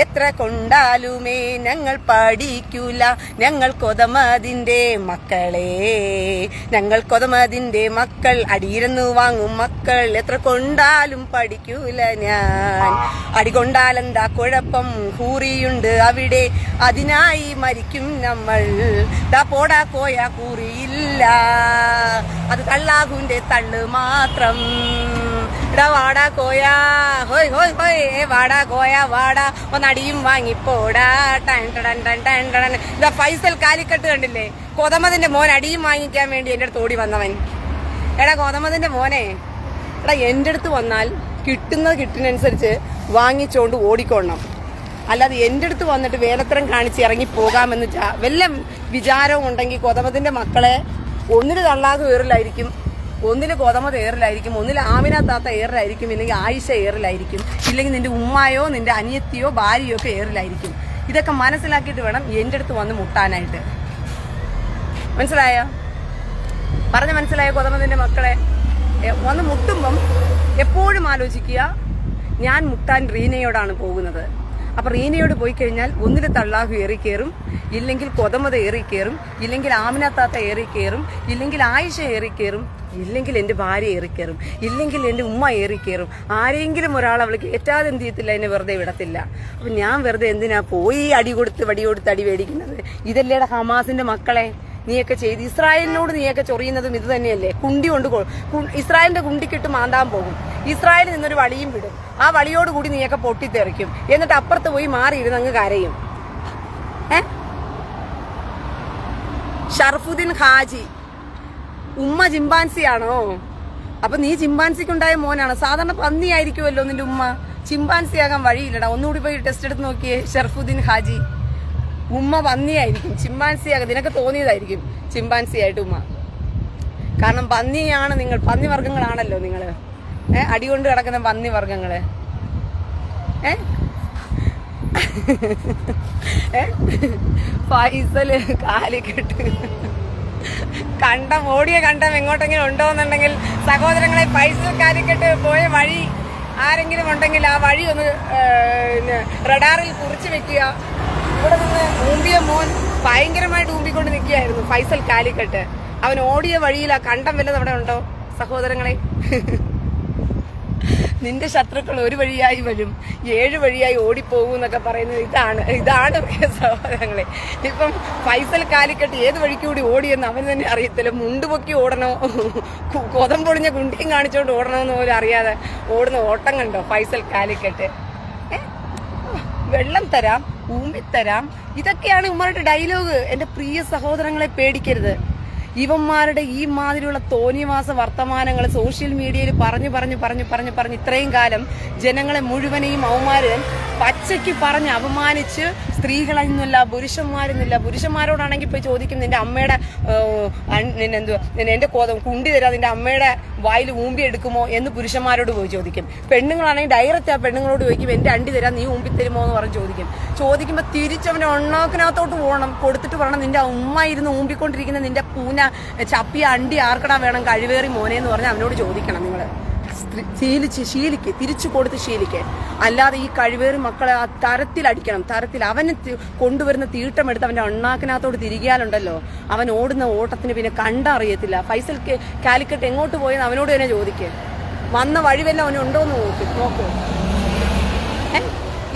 എത്ര കൊണ്ടാലുമേ ഞങ്ങൾ പഠിക്കൂല, ഞങ്ങൾ കൊതമതിന്റെ മക്കളെ. ഞങ്ങൾ കൊതമതിന്റെ മക്കൾ, അടിയിരുന്നു വാങ്ങും മക്കൾ, എത്ര കൊണ്ടാലും പഠിക്കൂല ഞാൻ. അടികൊണ്ടാലെന്താ കുഴപ്പം, ഹൂറിയുണ്ട് അവിടെ, അതിനായി മരിക്കും നമ്മൾ. ദാ പോടാ കോയ കൂറിയില്ല, അത് തള്ളാഹുവിന്റെ തള്ളു മാത്രം. എടാ വാടാ കോയ, ഹോയ് ഹോയ് ഹോയ്, വാടാ കോയ വാടാ ഒന്നടിയും വാങ്ങിപ്പോടാ. ഇതാ ഫൈസൽ കാലിക്കട്ട് കണ്ടില്ലേ, കൊതമതിന്റെ മോൻ അടിയും വാങ്ങിക്കാൻ വേണ്ടി എന്റെ അടുത്ത് ഓടി വന്നവൻ. എടാ കൊതമതിന്റെ മോനെ, എടാ എന്റെ അടുത്ത് വന്നാൽ കിട്ടുന്നത് കിട്ടുന്നതനുസരിച്ച് വാങ്ങിച്ചോണ്ട് ഓടിക്കൊള്ളണം. അല്ലാതെ എൻ്റെ അടുത്ത് വന്നിട്ട് വേലത്തരം കാണിച്ച് ഇറങ്ങി പോകാമെന്ന് വല്ല വിചാരവും ഉണ്ടെങ്കിൽ കൊതമതിന്റെ മക്കളെ ഒന്നിന് തള്ളാഹു ഏറിലായിരിക്കും, ഒന്നില് കൊതമത് ഏറിലായിരിക്കും, ഒന്നില് ആമിന താത്ത ഏറിലായിരിക്കും, ഇല്ലെങ്കിൽ ആയിഷ ഏറിലായിരിക്കും, ഇല്ലെങ്കിൽ നിന്റെ ഉമ്മായോ നിന്റെ അനിയത്തിയോ ഭാര്യയോ ഒക്കെ ഏറിലായിരിക്കും. ഇതൊക്കെ മനസ്സിലാക്കിയിട്ട് വേണം എൻ്റെ അടുത്ത് വന്ന് മുട്ടാനായിട്ട്. മനസ്സിലായോ? പറഞ്ഞ മനസ്സിലായോ? കൊതമതിന്റെ മക്കളെ വന്ന് മുട്ടുമ്പം എപ്പോഴും ആലോചിക്കുക, ഞാൻ മുട്ടാൻ റീനയോടാണ് പോകുന്നത്. അപ്പൊ റീനയോട് പോയി കഴിഞ്ഞാൽ ഒന്നിൽ തള്ളാഹു ഏറിക്കയറും, ഇല്ലെങ്കിൽ കൊതമത ഏറിക്കയറും, ഇല്ലെങ്കിൽ ആമിന താത്ത ഏറിക്കയറും, ഇല്ലെങ്കിൽ ആയിഷ ഏറിക്കയറും, ഇല്ലെങ്കിൽ എൻ്റെ ഭാര്യ ഏറിക്കയറും, ഇല്ലെങ്കിൽ എൻ്റെ ഉമ്മ ഏറിക്കയറും. ആരെങ്കിലും ഒരാൾ അവൾക്ക് ഏറ്റാതെ എന്ത് ചെയ്യത്തില്ല, എന്നെ വെറുതെ വിടത്തില്ല. അപ്പൊ ഞാൻ വെറുതെ എന്തിനാ പോയി അടി കൊടുത്ത് അടി മേടിക്കുന്നത്? ഇതല്ലേടെ ഹമാസിന്റെ മക്കളെ നീയൊക്കെ ചെയ്ത്. ഇസ്രായേലിനോട് നീയൊക്കെ ചൊറിയുന്നതും ഇത് തന്നെയല്ലേ? കുണ്ടി കൊണ്ട് ഇസ്രായേലിന്റെ കുണ്ടിക്കിട്ട് മാന്താൻ പോകും. ഇസ്രായേലിൽ നിന്നൊരു വളിയും വിടും. ആ വളിയോടുകൂടി നീയൊക്കെ പൊട്ടിത്തെറിക്കും. എന്നിട്ട് അപ്പുറത്ത് പോയി മാറിയിരുന്ന് അങ്ങ് കരയും. ഷർഫുദ്ദീൻ ഹാജി ഉമ്മ ചിമ്പാൻസിയാണോ? അപ്പൊ നീ ചിമ്പാൻസിക്കുണ്ടായ മോനാണ്. സാധാരണ പന്നിയായിരിക്കുമല്ലോ നിന്റെ ഉമ്മ. ചിമ്പാൻസിയാകാൻ വഴിയില്ലടാ. ഒന്നുകൂടി പോയി ടെസ്റ്റ് എടുത്ത് നോക്കിയേ. ഷർഫുദ്ദീൻ ഹാജി ഉമ്മ പന്നിയായിരിക്കും, ചിമ്പാൻസിയാകും. നിനക്ക് തോന്നിയതായിരിക്കും ചിമ്പാൻസി ആയിട്ട് ഉമ്മ. കാരണം പന്നിയാണ് നിങ്ങൾ, പന്നി വർഗ്ഗങ്ങളാണല്ലോ നിങ്ങള്. അടികൊണ്ട് കിടക്കുന്ന പന്നി വർഗ്ഗങ്ങള്. ഫൈസല് കാലിക്കെട്ട് കണ്ടം, ഓടിയ കണ്ടം എങ്ങോട്ടെങ്കിലും ഉണ്ടോ എന്നുണ്ടെങ്കിൽ സഹോദരങ്ങളെ, ഫൈസൽ കാലിക്കെട്ട് പോയ വഴി ആരെങ്കിലും ഉണ്ടെങ്കിൽ ആ വഴി ഒന്ന് റഡാറിൽ കുറിച്ച് വെക്കുക. ഇവിടെ നിന്ന് ഊമ്പിയ മോൻ ഭയങ്കരമായിട്ട് ഊമ്പിക്കൊണ്ട് നിൽക്കുകയായിരുന്നു ഫൈസൽ കാലിക്കട്ട്. അവൻ ഓടിയ വഴിയിൽ ആ കണ്ടം വല്ലതും അവിടെ ഉണ്ടോ സഹോദരങ്ങളെ? നിന്റെ ശത്രുക്കൾ ഒരു വഴിയായി വരും, 7 വഴിയായി ഓടിപ്പോകും എന്നൊക്കെ പറയുന്നത് ഇതാണ് സഹോദരങ്ങളെ. ഇപ്പം ഫൈസൽ കാലിക്കട്ട് ഏത് വഴിക്കൂടി ഓടിയെന്ന് അവന് തന്നെ അറിയത്തില്ല. മുണ്ട് പൊക്കി ഓടണോ, കൊതം പൊളിഞ്ഞ കുണ്ടിയും കാണിച്ചോണ്ട് ഓടണമെന്ന് പോലും അറിയാതെ ഓടുന്ന ഓട്ടം കണ്ടോ ഫൈസൽ കാലിക്കട്ട്. വെള്ളം തരാം, ഊമ്പിത്തരാം, ഇതൊക്കെയാണ് ഇവന്മാരുടെ ഡയലോഗ്. എന്റെ പ്രിയ സഹോദരങ്ങളെ, പേടിക്കരുത്. ഇവന്മാരുടെ ഈ മാതിരിയുള്ള തോന്നിവാസ വർത്തമാനങ്ങൾ സോഷ്യൽ മീഡിയയിൽ പറഞ്ഞു ഇത്രയും കാലം ജനങ്ങളെ മുഴുവനെയും അവന്മാര് പച്ചയ്ക്ക് പറഞ്ഞ് അപമാനിച്ച് സ്ത്രീകളെന്നില്ല, പുരുഷന്മാരെന്നില്ല. പുരുഷന്മാരോടാണെങ്കിൽ പോയി ചോദിക്കും, നിന്റെ അമ്മയുടെ എന്റെ കുണ്ടി തരാ, നിന്റെ അമ്മയുടെ വായിൽ ഊമ്പി എടുക്കുമോ എന്ന് പുരുഷന്മാരോട് പോയി ചോദിക്കും. പെണ്ണുങ്ങളാണെങ്കിൽ ഡയറക്റ്റ് ആ പെണ്ണുങ്ങളോട് ചോദിക്കും, എന്റെ അണ്ടി തരാം, നീ ഊമ്പി തരുമോ എന്ന് പറഞ്ഞ് ചോദിക്കുമ്പോൾ തിരിച്ചവന്റെ ഒണ്ണാക്കിനകത്തോട്ട് പോകണം. കൊടുത്തിട്ട് പറയണം, നിന്റെ ഉമ്മ ഇരുന്ന് ഊമ്പിക്കൊണ്ടിരിക്കുന്ന നിന്റെ പൂന ചപ്പിയ അണ്ടി ആർക്കടാ വേണം, കഴിവേറി മോനെ എന്ന് പറഞ്ഞ് അവനോട് ചോദിക്കണം. നിങ്ങൾ ശീലിക്ക്, തിരിച്ചു കൊടുത്ത് ശീലിക്ക്. അല്ലാതെ ഈ കഴിവേറി മക്കളെ ആ തരത്തിൽ അടിക്കണം. തരത്തിൽ അവന് കൊണ്ടുവരുന്ന തീട്ടമെടുത്ത് അവന്റെ അണ്ണാക്കിനകത്തോട് തിരികിയാലുണ്ടല്ലോ, അവൻ ഓടുന്ന ഓട്ടത്തിന് പിന്നെ കണ്ടറിയത്തില്ല. ഫൈസൽ കാലിക്കട്ട് എങ്ങോട്ട് പോയെന്ന് അവനോട് തന്നെ ചോദിക്കുക. വന്ന വഴിവെല്ലാം അവനുണ്ടോന്ന് നോക്കൂ.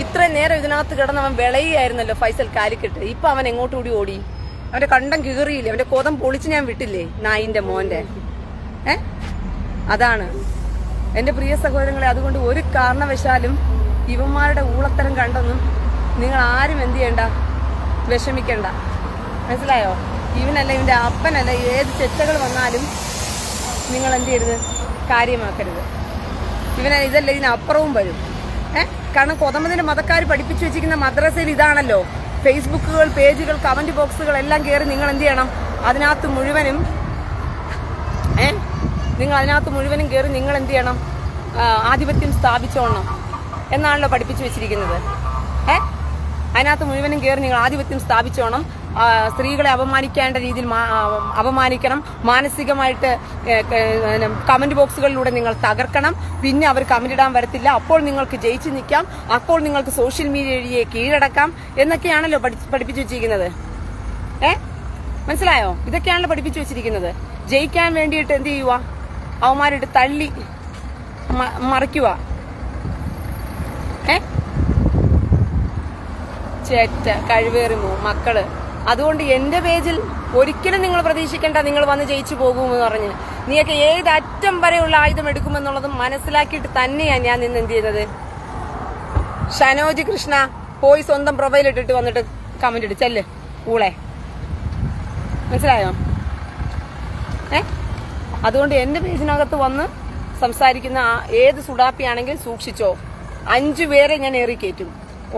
ഇത്രയും നേരം ഇതിനകത്ത് കിടന്ന് അവൻ വിളയുകയായിരുന്നല്ലോ ഫൈസൽ കാലിക്കട്ട്. ഇപ്പൊ അവൻ എങ്ങോട്ടുകൂടി ഓടി? അവന്റെ കണ്ടം കീറിയില്ലേ? അവന്റെ കൊതം പൊളിച്ച് ഞാൻ വിട്ടില്ലേ നായിന്റെ മോന്റെ? അതാണ് എന്റെ പ്രിയ സഹോദരങ്ങളെ. അതുകൊണ്ട് ഒരു കാരണവശാലും ഇവന്മാരുടെ ഊളത്തരം കണ്ടൊന്നും നിങ്ങൾ ആരും എന്ത് ചെയ്യണ്ട, വിഷമിക്കണ്ട. മനസ്സിലായോ? ഇവനല്ല, ഇവന്റെ അപ്പനല്ല, ഏത് ചെറ്റകൾ വന്നാലും നിങ്ങൾ എന്ത് ചെയ്യരുത്, കാര്യമാക്കരുത്. ഇതല്ല, ഇതിനപ്പുറവും വരും. കാരണം കൊതമതിന്റെ മതക്കാർ പഠിപ്പിച്ചു വെച്ചിരിക്കുന്ന മദ്രസയിൽ ഇതാണല്ലോ. ഫേസ്ബുക്കുകൾ, പേജുകൾ, കമന്റ് ബോക്സുകൾ എല്ലാം കയറി നിങ്ങൾ എന്ത് ചെയ്യണം, അതിനകത്ത് മുഴുവനും കയറി നിങ്ങൾ എന്ത് ചെയ്യണം, ആധിപത്യം സ്ഥാപിച്ചോണം എന്നാണല്ലോ പഠിപ്പിച്ചു വെച്ചിരിക്കുന്നത്. അതിനകത്ത് മുഴുവനും കയറി നിങ്ങൾ ആധിപത്യം സ്ഥാപിച്ചോണം. സ്ത്രീകളെ അപമാനിക്കേണ്ട രീതിയിൽ അപമാനിക്കണം. മാനസികമായിട്ട് കമന്റ് ബോക്സുകളിലൂടെ നിങ്ങൾ തകർക്കണം. പിന്നെ അവർ കമന്റ് ഇടാൻ വരത്തില്ല. അപ്പോൾ നിങ്ങൾക്ക് ജയിച്ചു നിൽക്കാം. അപ്പോൾ നിങ്ങൾക്ക് സോഷ്യൽ മീഡിയയെ കീഴടക്കാം എന്നൊക്കെയാണല്ലോ പഠിപ്പിച്ചു വെച്ചിരിക്കുന്നത്. മനസ്സിലായോ? ഇതൊക്കെയാണല്ലോ പഠിപ്പിച്ചു വെച്ചിരിക്കുന്നത്. ജയിക്കാൻ വേണ്ടിയിട്ട് എന്ത് ചെയ്യുക, അവന്മാരിട്ട് തള്ളി മറിക്കുക. ചേറ്റ കഴിവേറിമോ മക്കള്. അതുകൊണ്ട് എന്റെ പേജിൽ ഒരിക്കലും നിങ്ങൾ പ്രതീക്ഷിക്കേണ്ട നിങ്ങൾ വന്ന് ജയിച്ചു പോകുമെന്ന് പറഞ്ഞ്. നീയൊക്കെ ഏത് അറ്റം വരെയുള്ള ആയുധം എടുക്കുമെന്നുള്ളത് മനസ്സിലാക്കിയിട്ട് തന്നെയാണ് ഞാൻ നിന്ന് എന്ത് ചെയ്യുന്നത്. ഷനോജ് കൃഷ്ണ പോയി സ്വന്തം പ്രൊഫൈൽ ഇട്ടിട്ട് വന്നിട്ട് കമന്റ് ഇട്ട് ചെല്ല് ഊളെ. മനസ്സിലായോ? അതുകൊണ്ട് എന്റെ പേജിനകത്ത് വന്ന് സംസാരിക്കുന്ന ഏത് സുഡാപ്പിയാണെങ്കിലും സൂക്ഷിച്ചോ. 5 പേരെ ഞാൻ ഏറി കയറ്റും.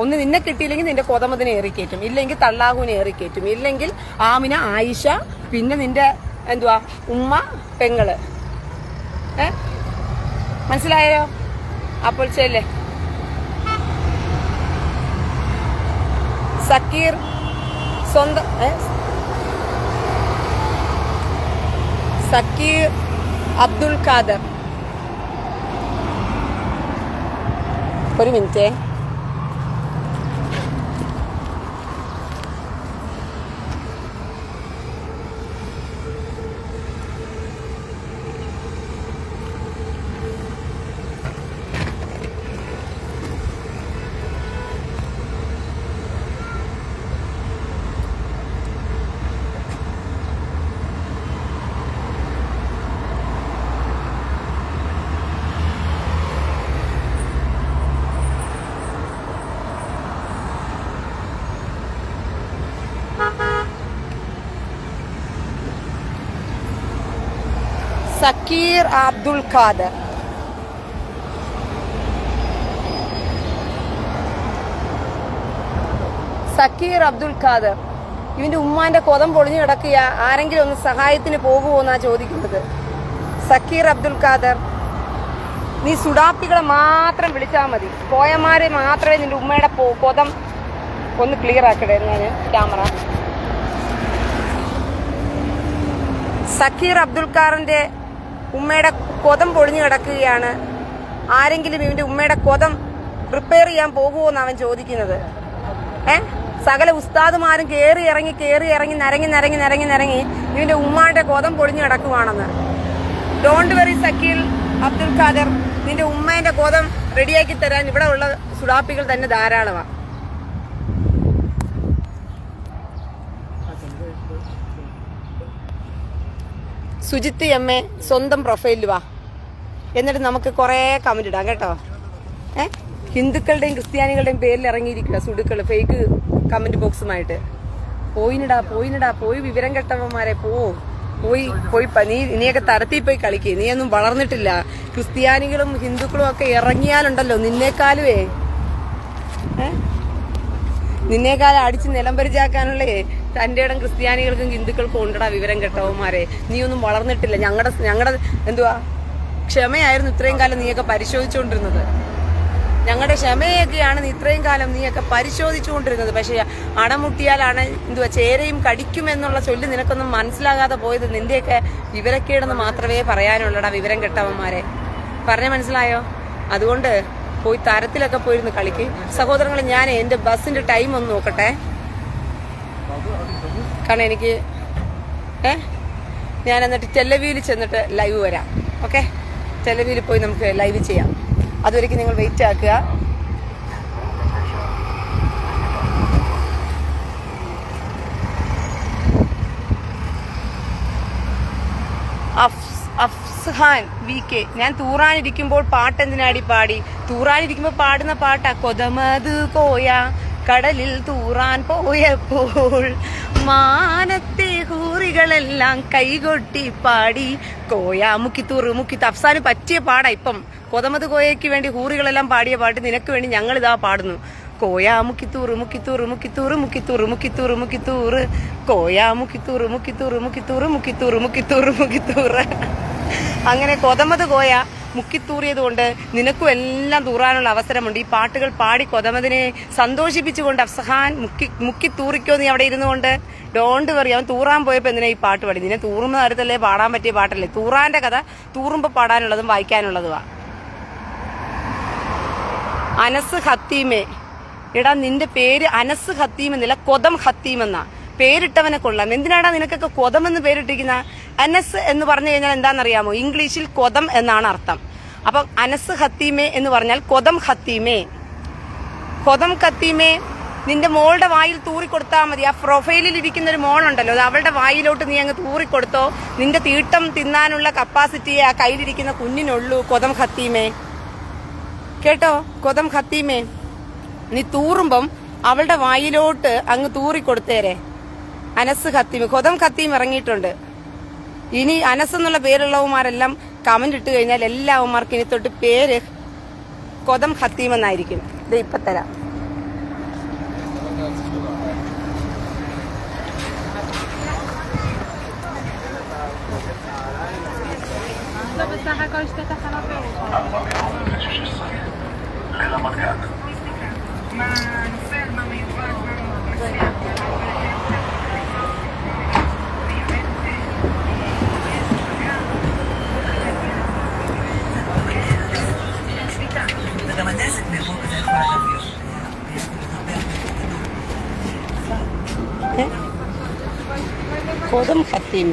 ഒന്ന് നിന്നെ കിട്ടിയില്ലെങ്കിൽ നിന്റെ കൊതമതിനെ ഏറിക്കയറ്റും, ഇല്ലെങ്കിൽ തള്ളാഹുവിനെ ഏറിക്കയറ്റും, ഇല്ലെങ്കിൽ ആമിന, ആയിഷ, പിന്നെ നിന്റെ എന്തുവാ ഉമ്മ, പെങ്ങള്. മനസ്സിലായോ? അപ്പോൾ ചെല്ലേ. സക്കീർ സ്വന്തം സക്കീർ അബ്ദുൽ ഖാദർ. ഒരു മിനിറ്റ്. സക്കീർ അബ്ദുൽ ഖാദർ. സക്കീർ അബ്ദുൽ ഖാദർ. ഇവന്റെ ഉമ്മാന്റെ കൊതം പൊളിഞ്ഞു കിടക്കുക, ആരെങ്കിലും ഒന്ന് സഹായത്തിന് പോകുമോ എന്നാ ചോദിക്കുന്നത്. സക്കീർ അബ്ദുൽ ഖാദർ, നീ സുഡാപ്പികളെ മാത്രം വിളിച്ചാൽ മതി, പോയമാരെ മാത്രമേ നിന്റെ ഉമ്മയുടെ കൊതം ഒന്ന് ക്ലിയർ ആക്കട്ടെ. ഞാൻ ക്യാമറ. സക്കീർ അബ്ദുൽ ഖാദറിന്റെ ഉമ്മയുടെ കൊതം പൊളിഞ്ഞു കിടക്കുകയാണ്, ആരെങ്കിലും ഇവന്റെ ഉമ്മയുടെ കൊതം റിപ്പയർ ചെയ്യാൻ പോകുമോ എന്ന് അവൻ ചോദിക്കുന്നത്. സകല ഉസ്താദുമാരും കേറി ഇറങ്ങി നരങ്ങി ഇവന്റെ ഉമ്മാന്റെ കൊതം പൊളിഞ്ഞു കിടക്കുവാണെന്ന്. ഡോണ്ട് വെറി സക്കീർ അബ്ദുൽ ഖാദർ, നിന്റെ ഉമ്മേന്റെ കൊതം റെഡിയാക്കി തരാൻ ഇവിടെ ഉള്ള സുഡാപ്പികൾ തന്നെ ധാരാളമാണ്. സുജിത്ത് എമ്മ സ്വന്തം പ്രൊഫൈലിൽ വാ, എന്നിട്ട് നമുക്ക് കുറേ കമന്റ് ഇടാം കേട്ടോ. ഹിന്ദുക്കളുടെയും ക്രിസ്ത്യാനികളുടെയും പേരിൽ ഇറങ്ങിയിരിക്കുക സുഡുക്കള് ഫേക്ക് കമന്റ് ബോക്സുമായിട്ട്. പോയി വിവരം കെട്ടവന്മാരെ പോയി നീയൊക്കെ തരത്തിൽ പോയി കളിക്കേ. നീയൊന്നും വളർന്നിട്ടില്ല. ക്രിസ്ത്യാനികളും ഹിന്ദുക്കളും ഒക്കെ ഇറങ്ങിയാലുണ്ടല്ലോ നിന്നേക്കാലുവേ നിന്നേക്കാലം അടിച്ച് നിലംപരിച്ചാക്കാനുള്ള തന്റെ ഇടം ക്രിസ്ത്യാനികൾക്കും ഹിന്ദുക്കൾക്കും ഉണ്ടടാ വിവരം കെട്ടവന്മാരെ. നീ ഒന്നും വളർന്നിട്ടില്ല. ഞങ്ങളുടെ എന്തുവാ ക്ഷമയായിരുന്നു ഇത്രയും കാലം നീയൊക്കെ പരിശോധിച്ചുകൊണ്ടിരുന്നത്. ഞങ്ങളുടെ ക്ഷമയൊക്കെയാണ് ഇത്രയും കാലം നീയൊക്കെ പരിശോധിച്ചുകൊണ്ടിരുന്നത്. പക്ഷെ അടമുട്ടിയാലാണ് എന്തുവാ ചേരയും കടിക്കുമെന്നുള്ള ചൊല്ല് നിനക്കൊന്നും മനസ്സിലാകാതെ പോയത്. നിന്റെയൊക്കെ വിവരക്കേടെന്ന് മാത്രമേ പറയാനുള്ളടാ വിവരം കെട്ടവന്മാരെ. പറഞ്ഞ മനസ്സിലായോ? അതുകൊണ്ട് പോയി തരത്തിലൊക്കെ പോയിരുന്ന് കളിക്ക്. സഹോദരങ്ങളെ, ഞാൻ എന്റെ ബസ്സിന്റെ ടൈം ഒന്ന് നോക്കട്ടെ. കാരണം എനിക്ക് ഞാൻ എന്നിട്ട് ടെലവിയിൽ ചെന്നിട്ട് ലൈവ് വരാം. ഓക്കെ, ടെലവിയിൽ പോയി നമുക്ക് ലൈവ് ചെയ്യാം. അതുവരേക്കും നിങ്ങൾ വെയിറ്റ് ആക്കുക. അഫ്സ്ഹാൻ VK, ഞാൻ തൂറാനിരിക്കുമ്പോൾ പാട്ടെന്തിനാടി പാടി? തൂറാനിരിക്കുമ്പോൾ പാടുന്ന പാട്ടാ കൊതമത് കോയ കടലിൽ തൂറാൻ പോയപ്പോൾ മാനത്തെ ഹൂറികളെല്ലാം കൈകൊട്ടി പാടി കോയ മുക്കിത്തൂറ് അഫ്സാന് പറ്റിയ പാടാ. ഇപ്പം കൊതമത് കോയയ്ക്ക് വേണ്ടി ഹൂറികളെല്ലാം പാടിയ പാട്ട് നിനക്ക് വേണ്ടി ഞങ്ങൾ ഇതാ പാടുന്നു. കോയ മുക്കിത്തൂറ് കോയ മുക്കിത്തൂറ്. അങ്ങനെ കൊതമത് കോയ മുക്കിത്തൂറിയത് കൊണ്ട് നിനക്കും എല്ലാം തൂറാനുള്ള അവസരമുണ്ട്. ഈ പാട്ടുകൾ പാടി കൊതമതിനെ സന്തോഷിപ്പിച്ചുകൊണ്ട് അഫ്സഹാൻ മുക്കിത്തൂറിക്കോ നീ അവിടെ ഇരുന്നുകൊണ്ട്. ഡോണ്ട് വറി, അവൻ തൂറാൻ പോയപ്പോ എന്തിനാ ഈ പാട്ട് പാടി? നിന്നെ തൂറുന്ന കാര്യത്തല്ലേ പാടാൻ പറ്റിയ പാട്ടല്ലേ? തൂറാന്റെ കഥ തൂറുമ്പോ പാടാനുള്ളതും വായിക്കാനുള്ളതുമാ. അനസ് ഹത്തീമേ, എടാ നിന്റെ പേര് അനസ് ഹത്തീം എന്നില്ല, കൊതം ഹത്തീം എന്നാ. പേരിട്ടവനെ കൊള്ളാം. എന്തിനാടാ നിനക്കൊക്കെ കൊതം എന്ന് പേരിട്ടിരിക്കുന്ന? അനസ് എന്ന് പറഞ്ഞു കഴിഞ്ഞാൽ എന്താണെന്നറിയാമോ? ഇംഗ്ലീഷിൽ കൊതം എന്നാണ് അർത്ഥം. അപ്പൊ അനസ് ഹത്തീമേ എന്ന് പറഞ്ഞാൽ കൊതം ഹത്തീമേ. നിന്റെ മോളുടെ വായിൽ തൂറിക്കൊടുത്താൽ മതി. ആ പ്രൊഫൈലിൽ ഇരിക്കുന്ന ഒരു മോളുണ്ടല്ലോ, അത് അവളുടെ വായിലോട്ട് നീ അങ്ങ് തൂറിക്കൊടുത്തോ. നിന്റെ തീട്ടം തിന്നാനുള്ള കപ്പാസിറ്റിയെ ആ കയ്യിലിരിക്കുന്ന കുഞ്ഞിനുള്ളൂ. കൊതം ഹത്തീമേ, കേട്ടോ? കൊതം ഹത്തീമേ, നീ തൂറുമ്പം അവളുടെ വായിലോട്ട് അങ്ങ് തൂറിക്കൊടുത്തേരെ. അനസ് ഹത്തീം, കൊതം ഹത്തീം ഇറങ്ങിയിട്ടുണ്ട്. ഇനി അനസ് എന്നുള്ള പേരുള്ളവന്മാരെല്ലാം കമന്റ് ഇട്ട് കഴിഞ്ഞാൽ എല്ലാവന്മാർക്കും ഇനി തൊട്ട് പേര് കൊതം ഹത്തീം എന്നായിരിക്കും. ഇത് ഇപ്പൊ തരാം. סך הכל 2 תחנות בירושלים. לרמת גן. מה נופל, מה מיוחד, מה מציע. וגם הנזק מאיפה כזה יכולה להביא. കൊതം ഹത്തീമ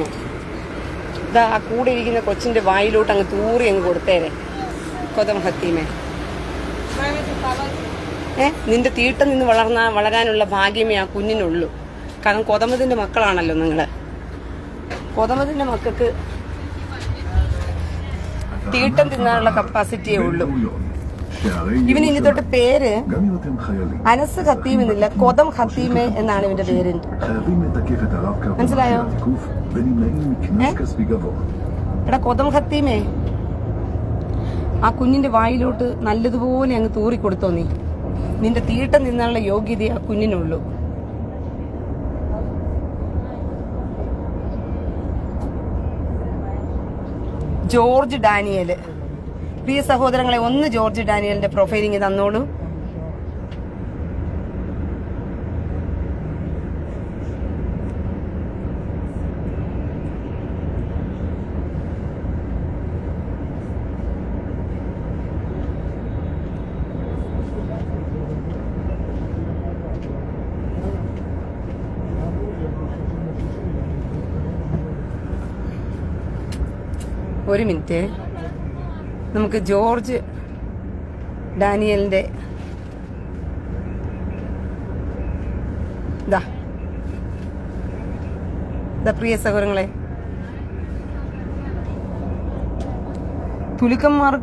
ഇതാ ആ കൂടെ ഇരിക്കുന്ന കൊച്ചിൻ്റെ വായിലോട്ട് അങ്ങ് തൂറി അങ്ങ് കൊടുത്തേരെ. കൊതം ഹത്തീമേ, നിന്റെ തീട്ടം നിന്ന് വളരാനുള്ള ഭാഗ്യമേ ആ കുഞ്ഞിനുള്ളൂ. കാരണം കൊതമതിൻ്റെ മക്കളാണല്ലോ നിങ്ങൾ. കൊതമതിൻ്റെ മക്കൾക്ക് തീട്ടം തിന്നാനുള്ള കപ്പാസിറ്റിയേ ഉള്ളൂ. ഇവന് ഇനി തൊട്ട് പേര് അനസ് ഖത്തീം എന്നില്ല, കൊതം ഖത്തീമെ എന്നാണ് ഇവന്റെ പേര്. മനസ്സിലായോ? എടാ കൊതം ഖത്തീമേ, ആ കുഞ്ഞിന്റെ വായിലോട്ട് നല്ലതുപോലെ അങ്ങ് തൂറിക്കൊടുത്തോ നീ. നിന്റെ തീട്ടം നിന്നുള്ള യോഗ്യത ആ കുഞ്ഞിനുള്ളൂ. ജോർജ് ഡാനിയൽ, പ്രിയ സഹോദരങ്ങളെ, ഒന്ന് ജോർജ് ഡാനിയലിന്റെ പ്രൊഫൈലിംഗ് തന്നോളൂ. ഒരു മിനിറ്റ്, നമുക്ക് ജോർജ് ഡാനിയലിന്റെ പ്രിയ സഹോദരങ്ങളെ, തുലുക്കന്മാർ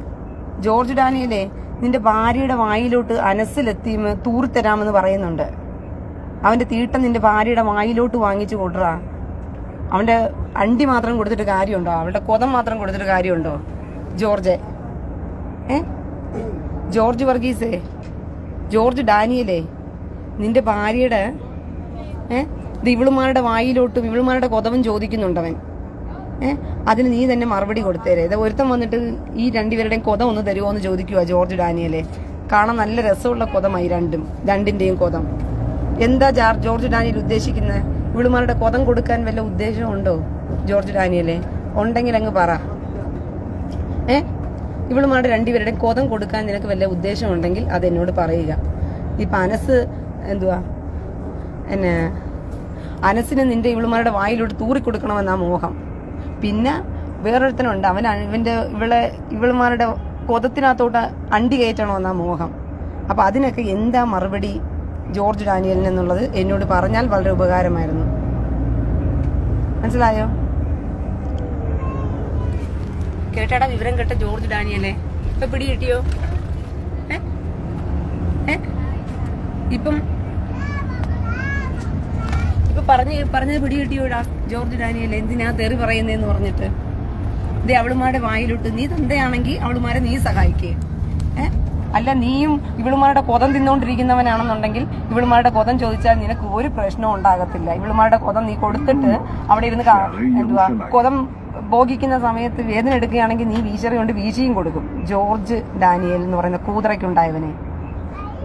ജോർജ് ഡാനിയലെ, നിന്റെ ഭാര്യയുടെ വായിലോട്ട് അനസിലെത്തിയും തൂറിത്തരാമെന്ന് പറയുന്നുണ്ട്. അവന്റെ തീട്ടം നിന്റെ ഭാര്യയുടെ വായിലോട്ട് വാങ്ങിച്ചു കൊടുറാ. അവന്റെ അണ്ടി മാത്രം കൊടുത്തിട്ട് കാര്യമുണ്ടോ? അവളുടെ കൊതം മാത്രം കൊടുത്തിട്ട് കാര്യമുണ്ടോ? ജോർജ് ജോർജ് വർഗീസേ, ജോർജ് ഡാനിയലേ, നിന്റെ ഭാര്യയുടെ ഇവളുമാരുടെ വായിലോട്ടും ഇവളുമാരുടെ കൊതവും ചോദിക്കുന്നുണ്ടവൻ. അതിന് നീ തന്നെ മറുപടി കൊടുത്തേരെ. ഇത് ഒരുത്തം വന്നിട്ട് ഈ രണ്ടുപേരുടെയും കൊതം ഒന്ന് തരുമോ എന്ന് ചോദിക്കുക ജോർജ് ഡാനിയലെ. കാണാൻ നല്ല രസമുള്ള കൊതമായി രണ്ടിന്റെയും കൊതം. എന്താ ജോർജ് ഡാനിയൽ ഉദ്ദേശിക്കുന്നത്? ഇവളുമാരുടെ കൊതം കൊടുക്കാൻ വല്ല ഉദ്ദേശമുണ്ടോ ജോർജ് ഡാനിയലെ? ഉണ്ടെങ്കിൽ അങ്ങ് പറ. ഇവളുമാരുടെ രണ്ടുപേരുടെയും കൊതം കൊടുക്കാൻ നിനക്ക് വല്ല ഉദ്ദേശം ഉണ്ടെങ്കിൽ അതെന്നോട് പറയുക. ഇപ്പം അനസിന് നിന്റെ ഇവളുമാരുടെ വായിലോട്ട് തൂറിക്കൊടുക്കണമെന്നാ മോഹം. പിന്നെ വേറൊരുത്തനുണ്ട്, ഇവളുമാരുടെ കൊതത്തിനകത്തോട്ട് അണ്ടി കയറ്റണമെന്നാ മോഹം. അപ്പൊ അതിനൊക്കെ എന്താ മറുപടി ജോർജ് ഡാനിയലിന് എന്നുള്ളത് എന്നോട് പറഞ്ഞാൽ വളരെ ഉപകാരമായിരുന്നു. മനസ്സിലായോ? കേട്ടാടാ വിവരം കേട്ട ജോർജ് ഡാനിയലെ, ഇപ്പൊ പിടി കിട്ടിയോ? ഇപ്പം പറഞ്ഞത് പിടി കിട്ടിയോടാ ജോർജ് ഡാനിയലെ? എന്തിനാ തെറി പറയുന്നതെന്ന് പറഞ്ഞിട്ട്. ഇതേ അവളുമാരുടെ വായിലോട്ട് നീ തന്തയാണെങ്കിൽ അവളുമാരെ നീ സഹായിക്കേ. അല്ല, നീയും ഇവളുമാരുടെ കൊതം തിന്നോണ്ടിരിക്കുന്നവനാണെന്നുണ്ടെങ്കിൽ ഇവളുമാരുടെ കൊതം ചോദിച്ചാൽ നിനക്ക് ഒരു പ്രശ്നവും ഉണ്ടാകത്തില്ല. ഇവളുമാരുടെ കൊതം നീ കൊടുത്തിട്ട് അവിടെ ഇരുന്ന് കൊതം ഭോഗിക്കുന്ന സമയത്ത് വേദന എടുക്കുകയാണെങ്കിൽ നീ വീശറി കൊണ്ട് വീശിയും കൊടുക്കും. ജോർജ് ഡാനിയൽ എന്ന് പറയുന്ന കൂതറയ്ക്കുണ്ടായവനെ.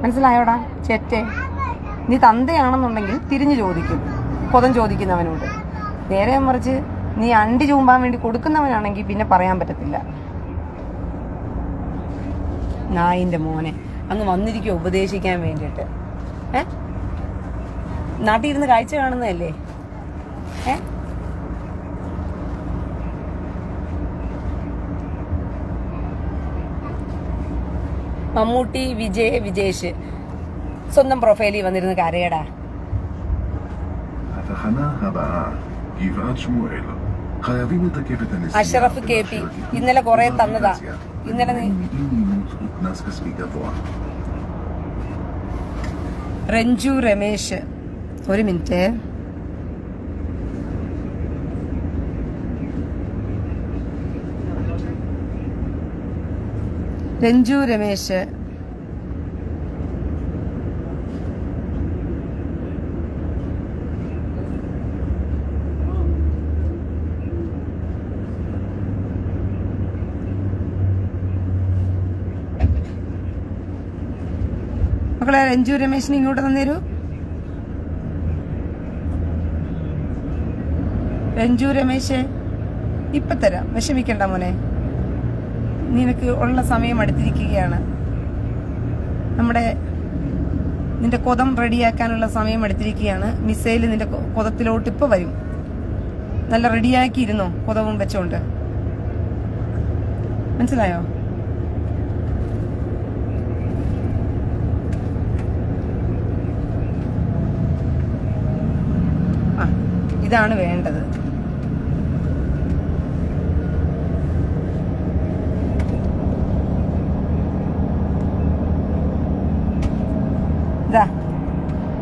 മനസ്സിലായോടാ ചെറ്റേ? നീ തന്തയാണെന്നുണ്ടെങ്കിൽ തിരിഞ്ഞു ചോദിക്കും കൊതം ചോദിക്കുന്നവനോട്. നേരെ മറിച്ച് നീ അണ്ടി ചൂമ്പാൻ വേണ്ടി കൊടുക്കുന്നവനാണെങ്കിൽ പിന്നെ പറയാൻ പറ്റത്തില്ല. നായിന്റെ മോനെ അങ്ങ് വന്നിരിക്കുക ഉപദേശിക്കാൻ വേണ്ടിയിട്ട്. നാട്ടിൽ ഇരുന്ന് കാഴ്ച കാണുന്നതല്ലേ? മമ്മൂട്ടി വിജേഷ് സ്വന്തം പ്രൊഫൈലിൽ വന്നിരുന്ന് കരയടാ. അഷറഫ് KP ഇന്നലെ കുറെ തന്നതാ. ഇന്നലെ രഞ്ജു രമേശ്, ഒരു മിനിറ്റ്. രഞ്ജു രമേശ്, മക്കളെ രഞ്ജു രമേശിനെ ഇങ്ങോട്ട് തന്നേരൂ. രഞ്ജു രമേശ് ഇപ്പൊ തരാം, വിഷമിക്കണ്ട മോനെ. നിനക്ക് ഉള്ള സമയം അടുത്തിരിക്കുകയാണ്. നിന്റെ കൊതം റെഡിയാക്കാനുള്ള സമയം എടുത്തിരിക്കുകയാണ്. മിസൈൽ നിന്റെ കൊതത്തിലോട്ട് ഇപ്പൊ വരും. നല്ല റെഡിയാക്കിയിരുന്നോ കൊതവും വെച്ചോണ്ട്? മനസ്സിലായോ? ആ, ഇതാണ് വേണ്ടത്.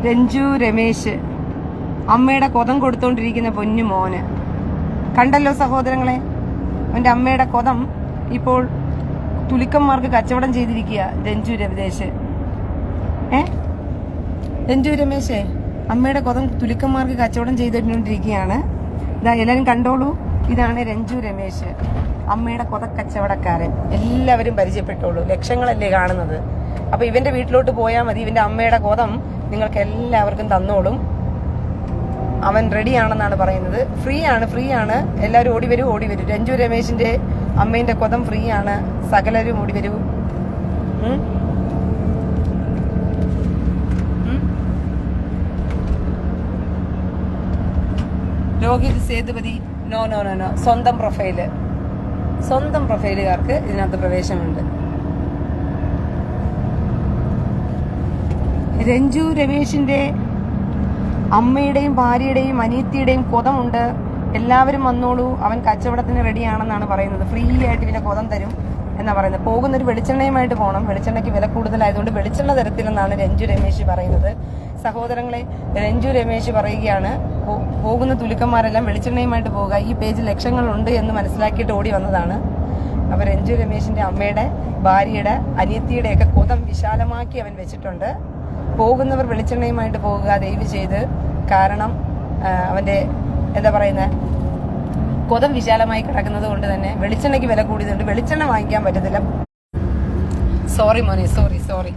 രഞ്ജു രമേശ് അമ്മയുടെ കൊതം കൊടുത്തോണ്ടിരിക്കുന്ന പൊന്നു മോന്. കണ്ടല്ലോ സഹോദരങ്ങളെ, അവന്റെ അമ്മയുടെ കൊതം ഇപ്പോൾ തുലിക്കന്മാർക്ക് കച്ചവടം ചെയ്തിരിക്കുക രഞ്ജു രമേശ്. രഞ്ജു രമേശേ, അമ്മയുടെ കൊതം തുലിക്കന്മാർക്ക് കച്ചവടം ചെയ്തുകൊണ്ടിരിക്കുകയാണ്. ഇതാ എല്ലാവരും കണ്ടോളൂ, ഇതാണ് രഞ്ജു രമേശ്, അമ്മയുടെ കൊത കച്ചവടക്കാരൻ. എല്ലാവരും പരിചയപ്പെട്ടോളൂ, ലക്ഷങ്ങളല്ലേ കാണുന്നത്. അപ്പൊ ഇവന്റെ വീട്ടിലോട്ട് പോയാൽ മതി, ഇവന്റെ അമ്മയുടെ കൊതം നിങ്ങൾക്ക് എല്ലാവർക്കും തന്നോളും. അവൻ റെഡിയാണെന്നാണ് പറയുന്നത്. ഫ്രീ ആണ്. എല്ലാവരും ഓടി വരൂ. രഞ്ജു രമേശിന്റെ അമ്മേന്റെ കൊതം ഫ്രീ ആണ്. സകലരും ഓടി വരൂ. രോഹിത് സേതുപതി നോ. സ്വന്തം പ്രൊഫൈലുകാർക്ക് ഇതിനകത്ത് പ്രവേശനമുണ്ട്. രഞ്ജു രമേശിന്റെ അമ്മയുടെയും ഭാര്യയുടെയും അനിയത്തിയുടെയും കൊതമുണ്ട്. എല്ലാവരും വന്നോളൂ, അവൻ കച്ചവടത്തിന് റെഡിയാണെന്നാണ് പറയുന്നത്. ഫ്രീ ആയിട്ട് ഇവനെ കൊതം തരും എന്നാ പറയുന്നത്. പോകുന്നൊരു വെളിച്ചെണ്ണയുമായിട്ട് പോകണം. വെളിച്ചെണ്ണയ്ക്ക് വില കൂടുതലായതുകൊണ്ട് വെളിച്ചെണ്ണ തരത്തിലെന്നാണ് രഞ്ജു രമേശ് പറയുന്നത്. സഹോദരങ്ങളെ, രഞ്ജു രമേശ് പറയുകയാണ്, പോകുന്ന തുലുക്കന്മാരെല്ലാം വെളിച്ചെണ്ണയുമായിട്ട് പോവുക. ഈ പേജിൽ ലക്ഷങ്ങളുണ്ട് എന്ന് മനസ്സിലാക്കിയിട്ട് ഓടി വന്നതാണ്. അപ്പൊ രഞ്ജു രമേശിന്റെ അമ്മയുടെ, ഭാര്യയുടെ, അനിയത്തിയുടെ ഒക്കെ കൊതം വിശാലമാക്കി അവൻ വെച്ചിട്ടുണ്ട്. പോകുന്നവർ വെളിച്ചെണ്ണയുമായിട്ട് പോകുക ദയവ് ചെയ്ത്. കാരണം അവന്റെ എന്താ പറയുന്നത്, കൊതം വിശാലമായി കിടക്കുന്നത് കൊണ്ട് തന്നെ വെളിച്ചെണ്ണയ്ക്ക് വില കൂടിയതുകൊണ്ട് വെളിച്ചെണ്ണ വാങ്ങിക്കാൻ പറ്റത്തില്ല. സോറി മോനെ, സോറി.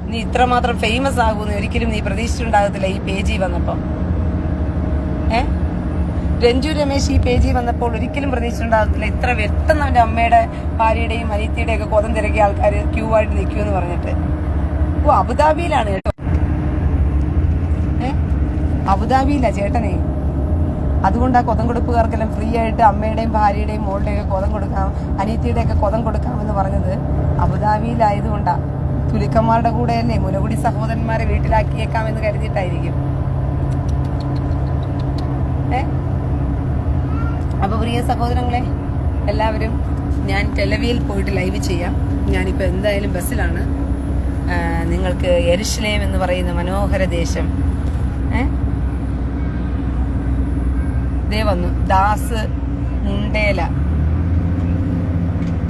നീ ഇത്രമാത്രം ഫേമസ് ആകുമെന്ന് ഒരിക്കലും നീ പ്രതീക്ഷിച്ചിട്ടുണ്ടാകത്തില്ല ഈ പേജിൽ വന്നപ്പോൾ. രഞ്ജു രമേശ് ഈ പേജിൽ വന്നപ്പോൾ ഒരിക്കലും പ്രതീക്ഷിച്ചിട്ടുണ്ടാകത്തില്ല ഇത്ര വ്യക്തം അവന്റെ അമ്മയുടെ, ഭാര്യയുടെയും അനിയത്തിയുടെയും ഒക്കെ കൊതം തിരക്കിയ ആൾക്കാർ ക്യൂ ആയിട്ട് നിൽക്കുമെന്ന് പറഞ്ഞിട്ട്. അബുദാബിയിലാണ് കേട്ടോ, അബുദാബിയിലാ ചേട്ടനെ. അതുകൊണ്ട് ആ കൊതം കൊടുപ്പുകാർക്കെല്ലാം ഫ്രീ ആയിട്ട് അമ്മയുടെയും ഭാര്യയുടെയും മോളുടെയും ഒക്കെ കൊതം കൊടുക്കാം, അനിയത്തിയുടെ ഒക്കെ കൊതം കൊടുക്കാമെന്ന് പറഞ്ഞത് അബുദാബിയിലായതുകൊണ്ടാ. തുലിക്കന്മാരുടെ കൂടെയല്ലേ മുലകുടി സഹോദരന്മാരെ വീട്ടിലാക്കിയേക്കാമെന്ന് കരുതിയിട്ടായിരിക്കും. അപ്പൊ പ്രിയ സഹോദരങ്ങളെ എല്ലാവരും, ഞാൻ ടെലവിയിൽ പോയിട്ട് ലൈവ് ചെയ്യാം. ഞാനിപ്പോ എന്തായാലും ബസ്സിലാണ്. നിങ്ങൾക്ക് യെരുശലേം എന്ന് പറയുന്ന മനോഹര ദേശം ദേ വന്നു. ദാസ് മുണ്ടേല.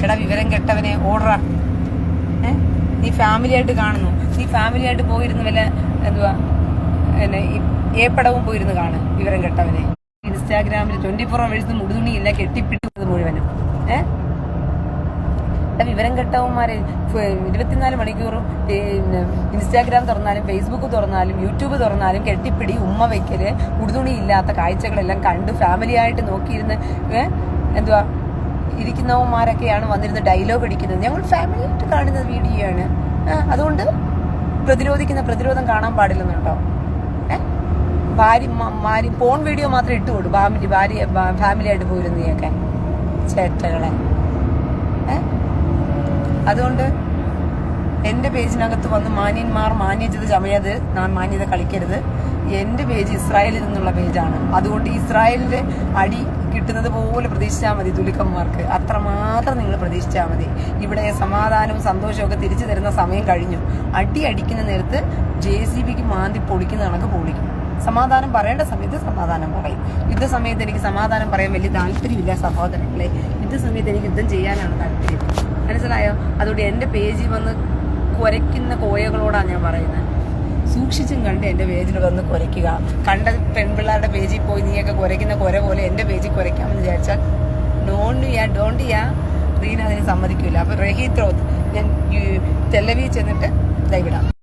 എടാ വിവരം കെട്ടവനെ, ഓർഡറാ. നീ ഫാമിലി ആയിട്ട് കാണുന്നു. നീ ഫാമിലി ആയിട്ട് പോയിരുന്നു വല്ല എന്തുവാ ഏപ്പടവും പോയിരുന്നു കാണും. വിവരം കെട്ടവനെ. ഇൻസ്റ്റാഗ്രാമിൽ 24 hours മുടുതുണിയില്ല, കെട്ടിപ്പിട്ടുന്നത് മുഴുവനും. വിവരം കെട്ടവന്മാരെ 24 മണിക്കൂറും ഇൻസ്റ്റാഗ്രാം തുറന്നാലും ഫേസ്ബുക്ക് തുറന്നാലും യൂട്യൂബ് തുറന്നാലും കെട്ടിപ്പിടി, ഉമ്മ വെക്കല്, ഉടുതുണി ഇല്ലാത്ത കാഴ്ചകളെല്ലാം കണ്ട് ഫാമിലി ആയിട്ട് നോക്കിയിരുന്ന് എന്തുവാ ഇരിക്കുന്നവന്മാരൊക്കെയാണ് വന്നിരുന്ന് ഡയലോഗ് അടിക്കുന്നത്. ഞങ്ങൾ ഫാമിലി ആയിട്ട് കാണുന്ന വീഡിയോ ആണ്. അതുകൊണ്ട് പ്രതിരോധം കാണാൻ പാടില്ലെന്നുണ്ടോ? ഭാര്യ ഫോൺ വീഡിയോ മാത്രം ഇട്ടുകൊടു. ഭാര്യ ഫാമിലി ആയിട്ട് പോയിരുന്നൊക്കെ ചേട്ടകളെ. അതുകൊണ്ട് എൻ്റെ പേജിനകത്ത് വന്ന് മാന്യന്മാർ മാന്യത ചമയത് മാന്യത കളിക്കരുത്. എൻ്റെ പേജ് ഇസ്രായേലിൽ നിന്നുള്ള പേജാണ്. അതുകൊണ്ട് ഇസ്രായേലിന്റെ അടി കിട്ടുന്നത് പോലെ പ്രതീക്ഷിച്ചാൽ മതി തുലിക്കന്മാർക്ക്. അത്രമാത്രം നിങ്ങൾ പ്രതീക്ഷിച്ചാൽ മതി. ഇവിടെ സമാധാനവും സന്തോഷവും ഒക്കെ തിരിച്ചു തരുന്ന സമയം കഴിഞ്ഞു. അടിക്കുന്ന നേരത്ത് JCBക്ക് മാന്തി പൊളിക്കുന്ന കണക്ക് പൊളിക്കും. സമാധാനം പറയേണ്ട സമയത്ത് സമാധാനം പറയും. യുദ്ധസമയത്ത് എനിക്ക് സമാധാനം പറയാൻ വലിയ താല്പര്യമില്ല സഹോദരങ്ങളെ. യുദ്ധസമയത്ത് എനിക്ക് യുദ്ധം ചെയ്യാനാണ് താല്പര്യം. മനസ്സിലായോ? അതുകൊണ്ട് എൻ്റെ പേജിൽ വന്ന് കുരയ്ക്കുന്ന കോയകളോടാണ് ഞാൻ പറയുന്നത്. സൂക്ഷിച്ചും കണ്ട് എൻ്റെ പേജിൽ വന്ന് കുരയ്ക്കുക. കണ്ട പെൺപിള്ളേരുടെ പേജിൽ പോയി നീയൊക്കെ കുരയ്ക്കുന്ന കുര പോലെ എൻ്റെ പേജിൽ കുരയ്ക്കാമെന്ന് വിചാരിച്ചാൽ ഡോണ്ട് റീന അതിന് സമ്മതിക്കില്ല. അപ്പൊ റഹീത് റോത്ത് ഞാൻ ടെലവി ചെന്നിട്ട് ദൈവിടാം.